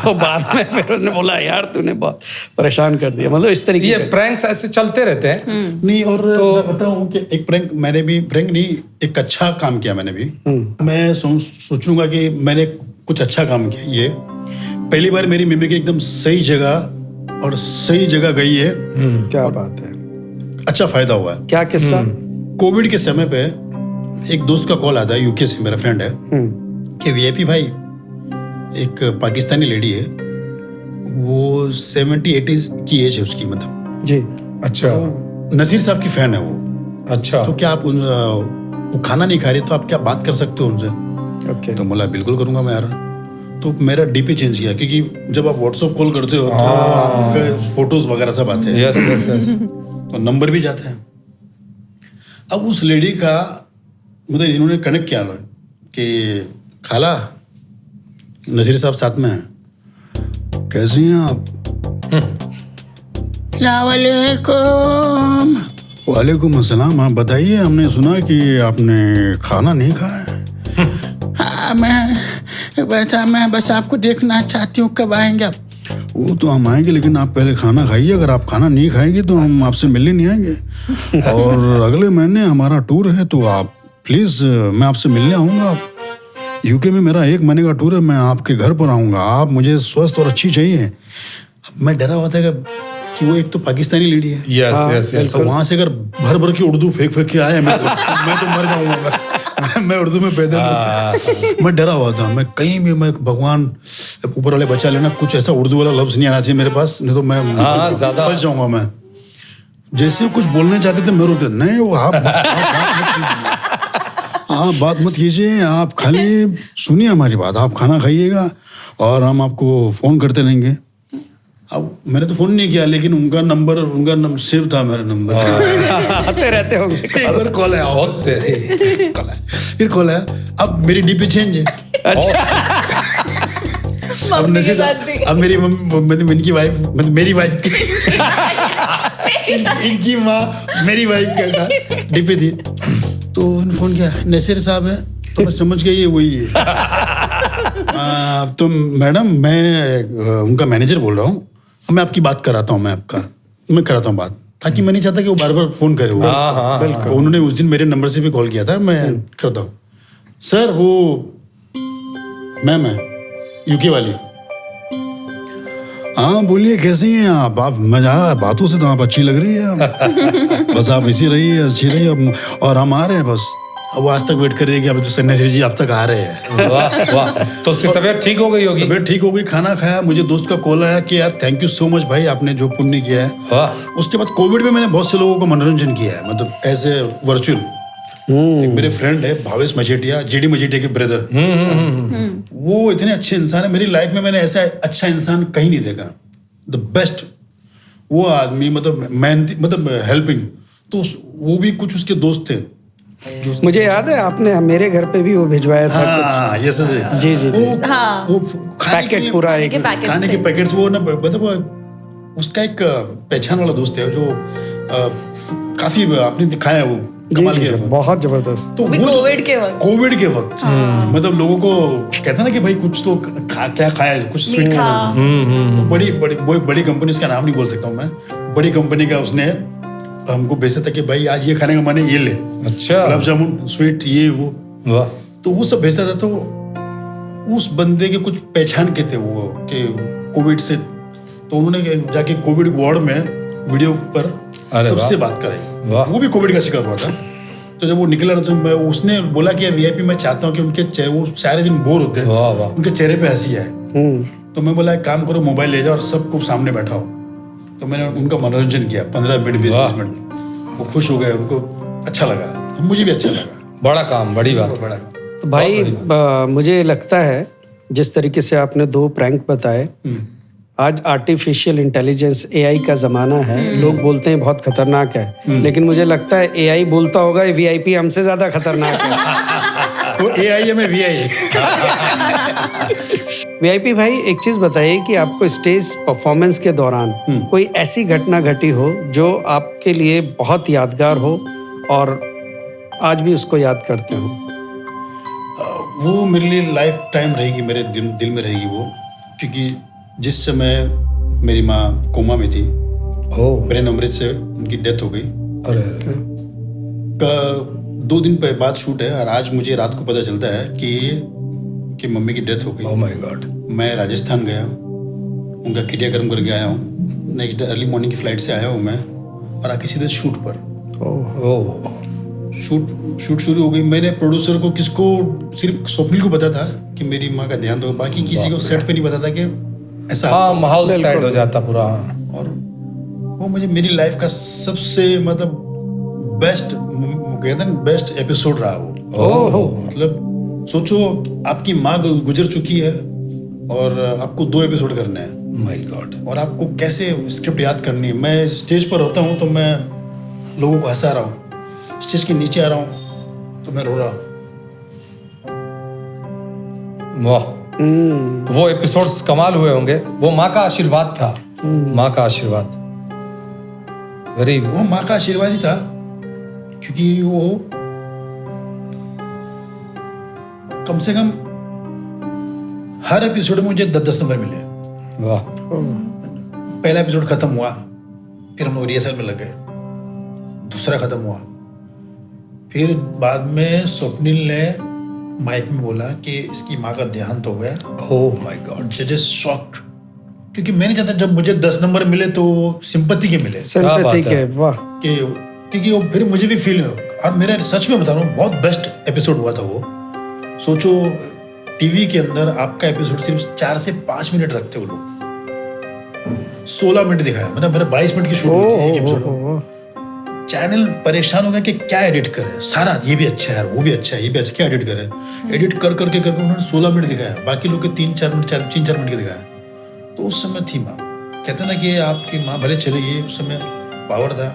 तो बाद में फिर उन्होंने बोला, यार तूने बहुत परेशान कर दिया। मतलब इस तरीके ये प्रैंक्स ऐसे चलते रहते हैं। नहीं, और तो मैं बताऊं कि एक प्रैंक मैंने भी, प्रैंक नहीं, एक अच्छा काम किया मैंने भी। मैं सोचूंगा कि मैंने कुछ अच्छा काम किया। ये पहली बार मेरी मिमिक्री एकदम सही जगह और सही जगह गई है। क्या बात है, अच्छा फायदा हुआ है। क्या किस्सा? कोविड के समय पे एक दोस्त का कॉल आता है, यूके से, मेरा फ्रेंड है, कि वीआईपी भाई, एक पाकिस्तानी लेडी है, वो 70-80 की एज है उसकी, मतलब जी, अच्छा, नजीर साहब की फैन है वो। अच्छा, तो क्या आप वो खाना नहीं खा रही, तो आप क्या बात कर सकते हो उनसे? ओके। तो बोला बिल्कुल करूंगा मैं यार। तो मेरा डीपी चेंज किया, क्योंकि जब आप व्हाट्सएप कॉल करते हो तो आपके फोटोज वगैरह सब आते हैं। Yes yes yes. तो नंबर भी जाते हैं। अब उस लेडी का मतलब इन्होंने कनेक्ट किया कि खाला, नजीर साहब साथ में हैं, कैसी हैं आप? वालेकुम। वालेकुम अस्सलाम। आप बताइए, हमने सुना कि आपने खाना नहीं खाया है। हाँ, मैं बस आपको देखना चाहती हूँ, कब आएंगे आप? वो तो हम आएंगे, लेकिन आप पहले खाना खाइए। अगर आप खाना नहीं खाएंगे तो हम आपसे मिलने नहीं आएंगे। और अगले महीने हमारा टूर है, तो आप प्लीज, मैं आपसे मिलने आऊँगा। आप यूके में मेरा 1 महीने का टूर है, मैं आपके घर पर आऊँगा। आप मुझे स्वस्थ और अच्छी चाहिए। मैं डरा हुआ था कि वो एक तो पाकिस्तानी लेडी है, यस यस यस। तो वहां से अगर भर भर के उर्दू फेंक के आए मैं तो मर जाऊंगा। मैं उर्दू में पैदल, मैं डरा हुआ था। मैं कहीं भी, मैं भगवान ऊपर वाले बचा लेना, कुछ ऐसा उर्दू वाला लफ्ज नहीं आना चाहिए मेरे पास, नहीं तो मैं ज्यादा फंस जाऊंगा। मैं जैसे कुछ बोलने चाहते थे, मैं रोकते, नहीं वो आप बात मत कीजिए, आप खाली सुनिए हमारी बात, आप खाना खाइएगा और हम आपको फोन करते रहेंगे। अब मैंने तो फोन नहीं किया, लेकिन उनका नंबर सेव था, मेरा नंबर। आते रहते होंगे। एक बार कॉल है, बहुत तेरी फिर कॉल है। अब मेरी डीपी चेंज है। अब मम्मी के साथ भी। अब मेरी मतलब इनकी वाइफ, मतलब मेरी वाइफ की इनकी माँ मेरी वाइफ के साथ डीपी थी। तो उन्होंने फोन किया, नसीर साहब है, तो मैं समझ गया ये वही है। तो मैडम, मैं उनका मैनेजर बोल रहा हूँ, मैं आपकी बात कराता हूँ, मैं कराता हूँ बात, ताकि मैं नहीं चाहता कि वो बार बार फोन करे। वो उन्होंने उस दिन मेरे नंबर से भी कॉल किया था, मैं करता हूँ। सर, वो मैम है यूके वाली। हाँ बोलिए, कैसी हैं आप? मजा, बातों से तो आप अच्छी लग रही है। बस आप इसी रहिए, अच्छी रहिए। और हम आ रहे हैं बस। अब वो आज तक वेट कर रही है कि अब तो नसीर जी अब तक आ रहे हैं। वाह वाह, तो उसकी तबीयत ठीक हो गई होगी? तबीयत ठीक हो गई, खाना खाया। मुझे दोस्त का कॉल आया कि यार थैंक यू सो मच भाई, आपने जो पुण्य किया है। वाह। उसके बाद कोविड में मैंने बहुत से लोगों को मनोरंजन किया है, मतलब ऐसे वर्चुअल। एक मेरे फ्रेंड है भावेश मजेटिया, जेडी मजेटिया के ब्रदर। वो इतने अच्छे इंसान है, मेरी लाइफ में मैंने ऐसा अच्छा इंसान कहीं नहीं देखा। द बेस्ट वो आदमी, मतलब मेहनती, मतलब हेल्पिंग। तो वो भी कुछ उसके दोस्त थे जो मुझे याद है आपने मेरे घर पे भी वो भिजवाया था हाँ यस जी जी जी हाँ। वो खाने के पैकेट लिए- पूरा एक खाने के पैकेट्स, वो ना मतलब उसका एक पहचान वाला दोस्त है जो काफी आपने दिखाया वो जी कमाल जी किया जी, वो। बहुत जबरदस्त। तो भी वो कोविड के वक्त। कोविड के वक्त मतलब लोगों को कहता ना कि भाई कुछ तो क्या खाया, कुछ स्वीट मीठा। खाना। तो बड़ी कंपनी, उसका नाम नहीं बोल सकता हूँ मैं, बड़ी कंपनी का उसने हमको भेजा था कि भाई आज ये खाने का मन है, ये ले, अच्छा गुलाब जामुन, स्वीट, ये वो। वाह तो वो सब भेजता था। तो उस बंदे के कुछ पहचान के थे वो कि कोविड से, तो उन्होंने जाके कोविड वार्ड में वीडियो पर अरे सबसे वाह। बात कराई। वाह। वो भी कोविड का शिकार हुआ था। तो जब वो निकला तो उसने बोला कि वीआईपी मैं चाहता हूँ कि उनके चेहरे, वो सारे दिन बोर होते हैं, वाह वाह उनके चेहरे पे हंसी आए। तो मैं बोला एक काम करो, मोबाइल ले जाओ और सबको सामने बैठाओ। तो मैंने उनका मनोरंजन किया 15 मिनट 20 मिनट। वो खुश हो गए, उनको अच्छा लगा, मुझे भी अच्छा लगा। बड़ा काम, बड़ी बात। बड़ा तो भाई मुझे लगता है जिस तरीके से आपने 2 प्रैंक बताए, आज आर्टिफिशियल इंटेलिजेंस एआई का जमाना है। लोग बोलते हैं बहुत खतरनाक है, लेकिन मुझे लगता है एआई बोलता होगा वीआईपी हमसे ज्यादा खतरनाक है। वो एआई है, मैं वीआई। वीआईपी भाई एक चीज बताइए कि आपको स्टेज परफॉर्मेंस के दौरान कोई ऐसी घटना घटी हो जो आपके लिए बहुत यादगार हो और आज भी उसको याद करते हो? वो मेरे लिए लाइफ टाइम रहेगी, मेरे दिल में रहेगी वो। क्योंकि जिस समय मेरी माँ कोमा में थी, ओह ब्रेन हेमरेज से उनकी डेथ हो गई। अरे का 2 दिन बाद शूट है और आज मुझे रात को पता चलता है कि मम्मी की डेथ हो गई। Oh my God. मैं राजस्थान गया, उनका क्रियाक्रम करके आया हूँ। नेक्स्ट डे अर्ली मॉर्निंग की फ्लाइट से आया हूँ मैं और आके सीधे शूट पर। ओह शूट शुरू हो गई। मैंने प्रोड्यूसर को, किसको, सिर्फ स्वप्निल को पता था कि मेरी माँ का देहांत हो, बाकी किसी को सेट पे नहीं पता था कि ऐसा हाँ, हादसा। माहौल साइड हो जाता पूरा। और वो मुझे मेरी लाइफ का सबसे मतलब बेस्ट, कहते हैं बेस्ट एपिसोड रहा वो। ओह मतलब सोचो आपकी माँ गुजर चुकी है और आपको 2 एपिसोड करने हैं माय गॉड। और आपको कैसे स्क्रिप्ट याद करनी है। मैं स्टेज पर होता हूँ तो मैं लोगों को हंसा रहा हूँ, स्टेज के नीचे आ रहा हूँ तो मैं रो रहा हूँ। वाह, वो एपिसोड्स कमाल हुए होंगे। वो माँ का आशीर्वाद था, माँ का आशीर्वाद। वेरी वो माँ का आशीर्वाद ही था, क्योंकि वो कम से कम हर एपिसोड में मुझे 10-10 नंबर मिले। वाह। पहला एपिसोड खत्म हुआ, फिर हम लोग रिहर्सल में लग गए, दूसरा खत्म हुआ, फिर बाद में स्वप्निल ने माइक में बोला कि इसकी माँ का देहांत हो गया। Oh my God. जजेस शॉक्ड, क्योंकि मैं नहीं चाहता जब मुझे 10 नंबर मिले तो सिंपैथी के मिले सिंपैथी के। वाह, कि क्योंकि वो फिर मुझे भी फील, और मेरा सच में बता रहा हूँ बहुत बेस्ट एपिसोड हुआ था वो। सोचो टीवी के अंदर आपका एपिसोड सिर्फ 4 से 5 मिनट रखते वो लोग, 16 मिनट दिखाया। मतलब मेरा 22 मिनट की शूट हुई थी एक एपिसोड। चैनल परेशान हो गया कि क्या एडिट करे, सारा ये भी अच्छा है यार, वो भी अच्छा है, ये भी अच्छा, क्या एडिट करे। एडिट कर करके उन्होंने 16 मिनट दिखाया, बाकी लोग के 3-4 मिनट के दिखाया। तो उस समय थी माँ, कहते ना कि आपकी माँ भले चली गई, उस समय पावर था।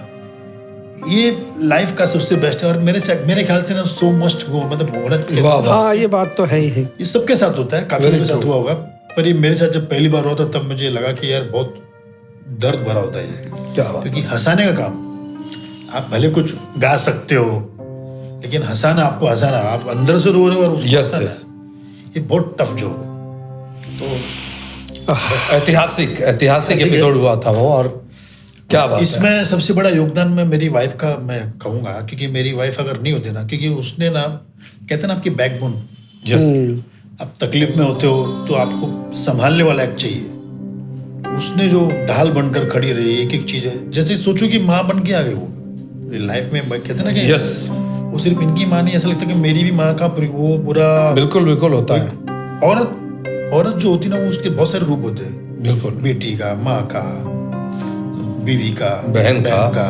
ये लाइफ का सबसे बेस्ट है। और मेरे ख्याल से ना सो मस्ट गो, मतलब होना चाहिए। वाह वाह। हाँ ये बात तो है ही है। ये सबके साथ होता है, काफी लोगों के साथ हुआ होगा, पर ये मेरे साथ जब पहली बार हुआ था तब मुझे लगा कि यार बहुत दर्द भरा होता है ये। क्या बात। क्योंकि हंसाने का काम, आप भले कुछ गा सकते हो, लेकिन हंसाना, आपको हंसाना, आप अंदर से रो रहे हो और उसको Yes, हंसाना, yes. ये बहुत टफ जॉब है। तो ऐतिहासिक ऐतिहासिक है। एपिसोड हुआ था वो। और क्या बात है। इसमें सबसे बड़ा योगदान मैं मेरी वाइफ का मैं कहूँगा, क्योंकि मेरी वाइफ अगर नहीं होती ना, क्योंकि उसने ना, कहते हैं ना आपकी बैकबोन, यस। आप तकलीफ में होते हो तो आपको संभालने वाला एक चाहिए। उसने जो ढाल बनकर खड़ी रही, एक एक चीज है, जैसे सोचो कि माँ बन के आ गई वो लाइफ में। कहते हैं ना कि यस, वो सिर्फ इनकी माँ नहीं, ऐसा लगता है कि मेरी भी माँ का वो पूरा बिल्कुल बिल्कुल होता है। औरत जो होती है ना, वो उसके बहुत सारे रूप होते हैं। बिल्कुल। बेटी का, माँ का, बीवी का, बहन का।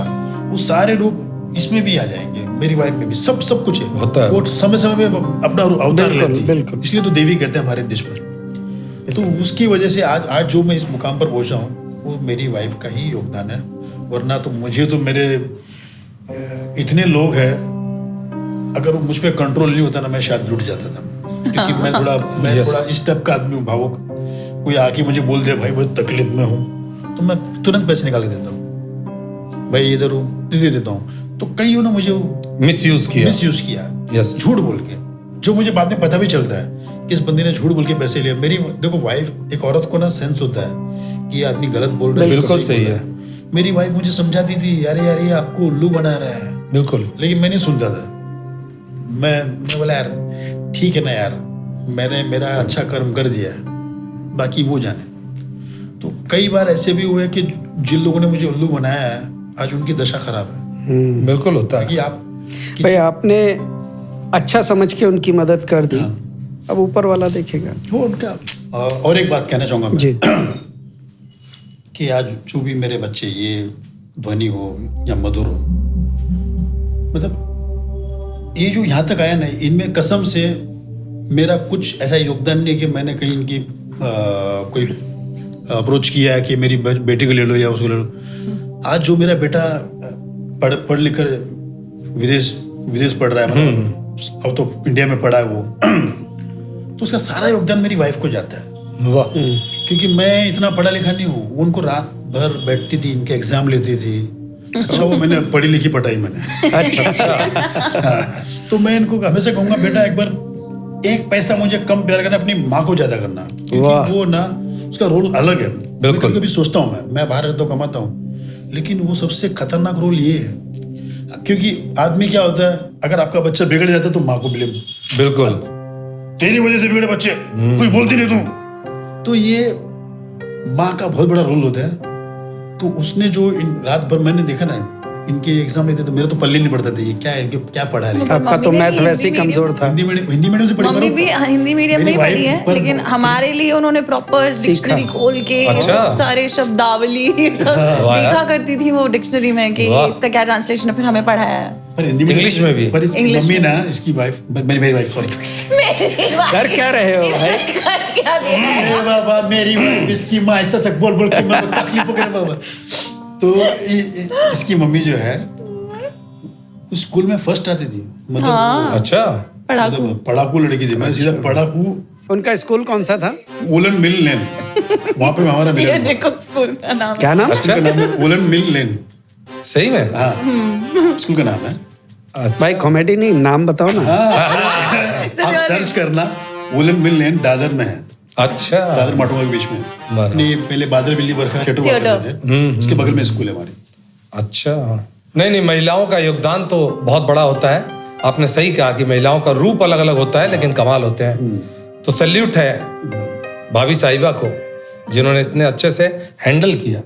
वो सारे रूप इसमें भी आ जाएंगे। मेरी वाइफ में भी सब कुछ है। होता है। वो समय समय पे अपना अवतार बिल्कुल, लेती है, बिल्कुल। इसलिए तो देवी कहते हैं हमारे देश में। तो उसकी वजह से आज जो मैं इस मुकाम पर पहुंचा हूँ वो मेरी वाइफ का ही योगदान है। वरना तो मुझे तो मेरे इतने लोग हैं, अगर वो मुझ पर कंट्रोल नहीं होता ना मैं शायद लुट जाता था, क्योंकि मैं थोड़ा इस टाइप का आदमी हूँ, भावुक। कोई आके मुझे बोल दे भाई मैं तकलीफ में हूँ तो मैं तुरंत पैसे निकाल के देता हूँ, भाई इधर हूँ दे देता हूँ। तो कई ने मुझे मिसयूज किया। Yes. झूठ बोल के, जो मुझे बाद में पता भी चलता है कि इस बंदे ने झूठ बोल के पैसे लिए। मेरी देखो वाइफ, एक औरत को ना सेंस होता है कि ये आदमी गलत बोल रहा है, बिल्कुल सही बोल है। रहा है। मेरी वाइफ मुझे समझाती थी यार ये आपको उल्लू बना रहा है, बिल्कुल। लेकिन मैं नहीं सुनता था। मैं बोला यार ठीक है ना यार, मैंने मेरा अच्छा कर्म कर दिया है, बाकी वो जाने। तो कई बार ऐसे भी हुए कि जिन लोगों ने मुझे उल्लू बनाया है आज उनकी दशा खराब है। बिल्कुल होता है कि आप भाई आपने अच्छा समझ के उनकी मदद कर दी, अब ऊपर वाला देखेगा। वो उनका। और एक बात कहना चाहूंगा मैं जी। कि आज जो भी मेरे बच्चे, ये ध्वनि हो या मधुर हो, मतलब ये जो यहाँ तक आया ना, इनमें कसम से मेरा कुछ ऐसा योगदान नहीं है कि मैंने कहीं इनकी कोई अप्रोच किया है कि मेरी बेटी को ले लो या उसको ले लो। आज जो मेरा बेटा पढ़ लिख कर विदेश पढ़ रहा है, मतलब अब तो इंडिया में पढ़ा है वो, तो उसका सारा योगदान मेरी वाइफ को जाता है। वाह। क्योंकि मैं इतना पढ़ा लिखा नहीं हूँ। उनको रात भर बैठती थी, इनके एग्जाम लेती थी। अच्छा वो मैंने पढ़ी लिखी पढ़ाई मैंने। हाँ, तो मैं इनको हमेशा कहूँगा बेटा एक बार एक पैसा मुझे कम प्यार करना, अपनी माँ को ज्यादा करना, क्योंकि वो ना उसका रोल अलग है। बिल्कुल। कभी सोचता हूँ मैं बाहर रहता हूँ, कमाता हूँ, लेकिन वो सबसे खतरनाक रोल ये है। क्योंकि आदमी क्या होता है, अगर आपका बच्चा बिगड़ जाता है तो माँ को ब्लेम, बिल्कुल तेरी वजह से बिगड़े बच्चे, कुछ बोलती नहीं तू। तो ये माँ का बहुत बड़ा रोल होता है। तो उसने जो रात भर मैंने देखा ना, इनके एग्जाम लेते तो मेरा तो पल्ले नहीं पड़ता था, ये क्या इनके क्या पढ़ा रही है। आपका तो मैथ वैसे ही कमजोर था। हिंदी मीडियम से पढ़ी। मम्मी भी हिंदी मीडियम में मेरी ही पढ़ी है, वाइफ पर- लेकिन हमारे लिए उन्होंने प्रॉपर डिक्शनरी खोल के अच्छा। सब सारे शब्दावली ये सब वाह यार। देखा करती थी वो डिक्शनरी में कि वाह। इसका क्या ट्रांसलेशन है, फिर हमें पढ़ाया है। पर हिंदी इंग्लिश में भी। पर इसकी इंग्लिश मम्मी में। ना, इसकी वाइफ, मेरी वाइफ सॉरी, कर क्या रहे हो भाई? क्या दिया है? ए बाबा मेरी वाइफ, इसकी माँ ऐसा सब बोल बोल के मेरे को तकलीफ हो गई बाबा। तो इसकी मम्मी जो है स्कूल में फर्स्ट आती थी, मतलब अच्छा। पढ़ाकू। पढ़ाकू लड़की थी। मैं सीधा पढ़ाकू। उनका स्कूल कौन सा था? वुलन मिल लेन, वहाँ पे हमारा ये मिलन। देखो स्कूल का नाम। क्या नाम? अच्छा। स्कूल का नाम है वुलन मिल लेन। सही में? हाँ स्कूल का नाम है। भाई कॉमेडी नहीं, नाम बताओ ना। आप सर्च करना, वुलन मिल लेन दादर में है, अच्छा। दादर माटुंगा के बीच में। बराबर। अपनी पहले बादल बिल्ली बरखा थिएटर हुआ करते थे, उसके बगल में स्कूल है हमारी। अच्छा। नहीं, महिलाओं का योगदान तो बहुत बड़ा होता है। आपने सही कहा कि महिलाओं का रूप अलग अलग होता है, लेकिन कमाल होते हैं। तो सैल्यूट है भाभी साहिबा को, जिन्होंने इतने अच्छे से हैंडल किया।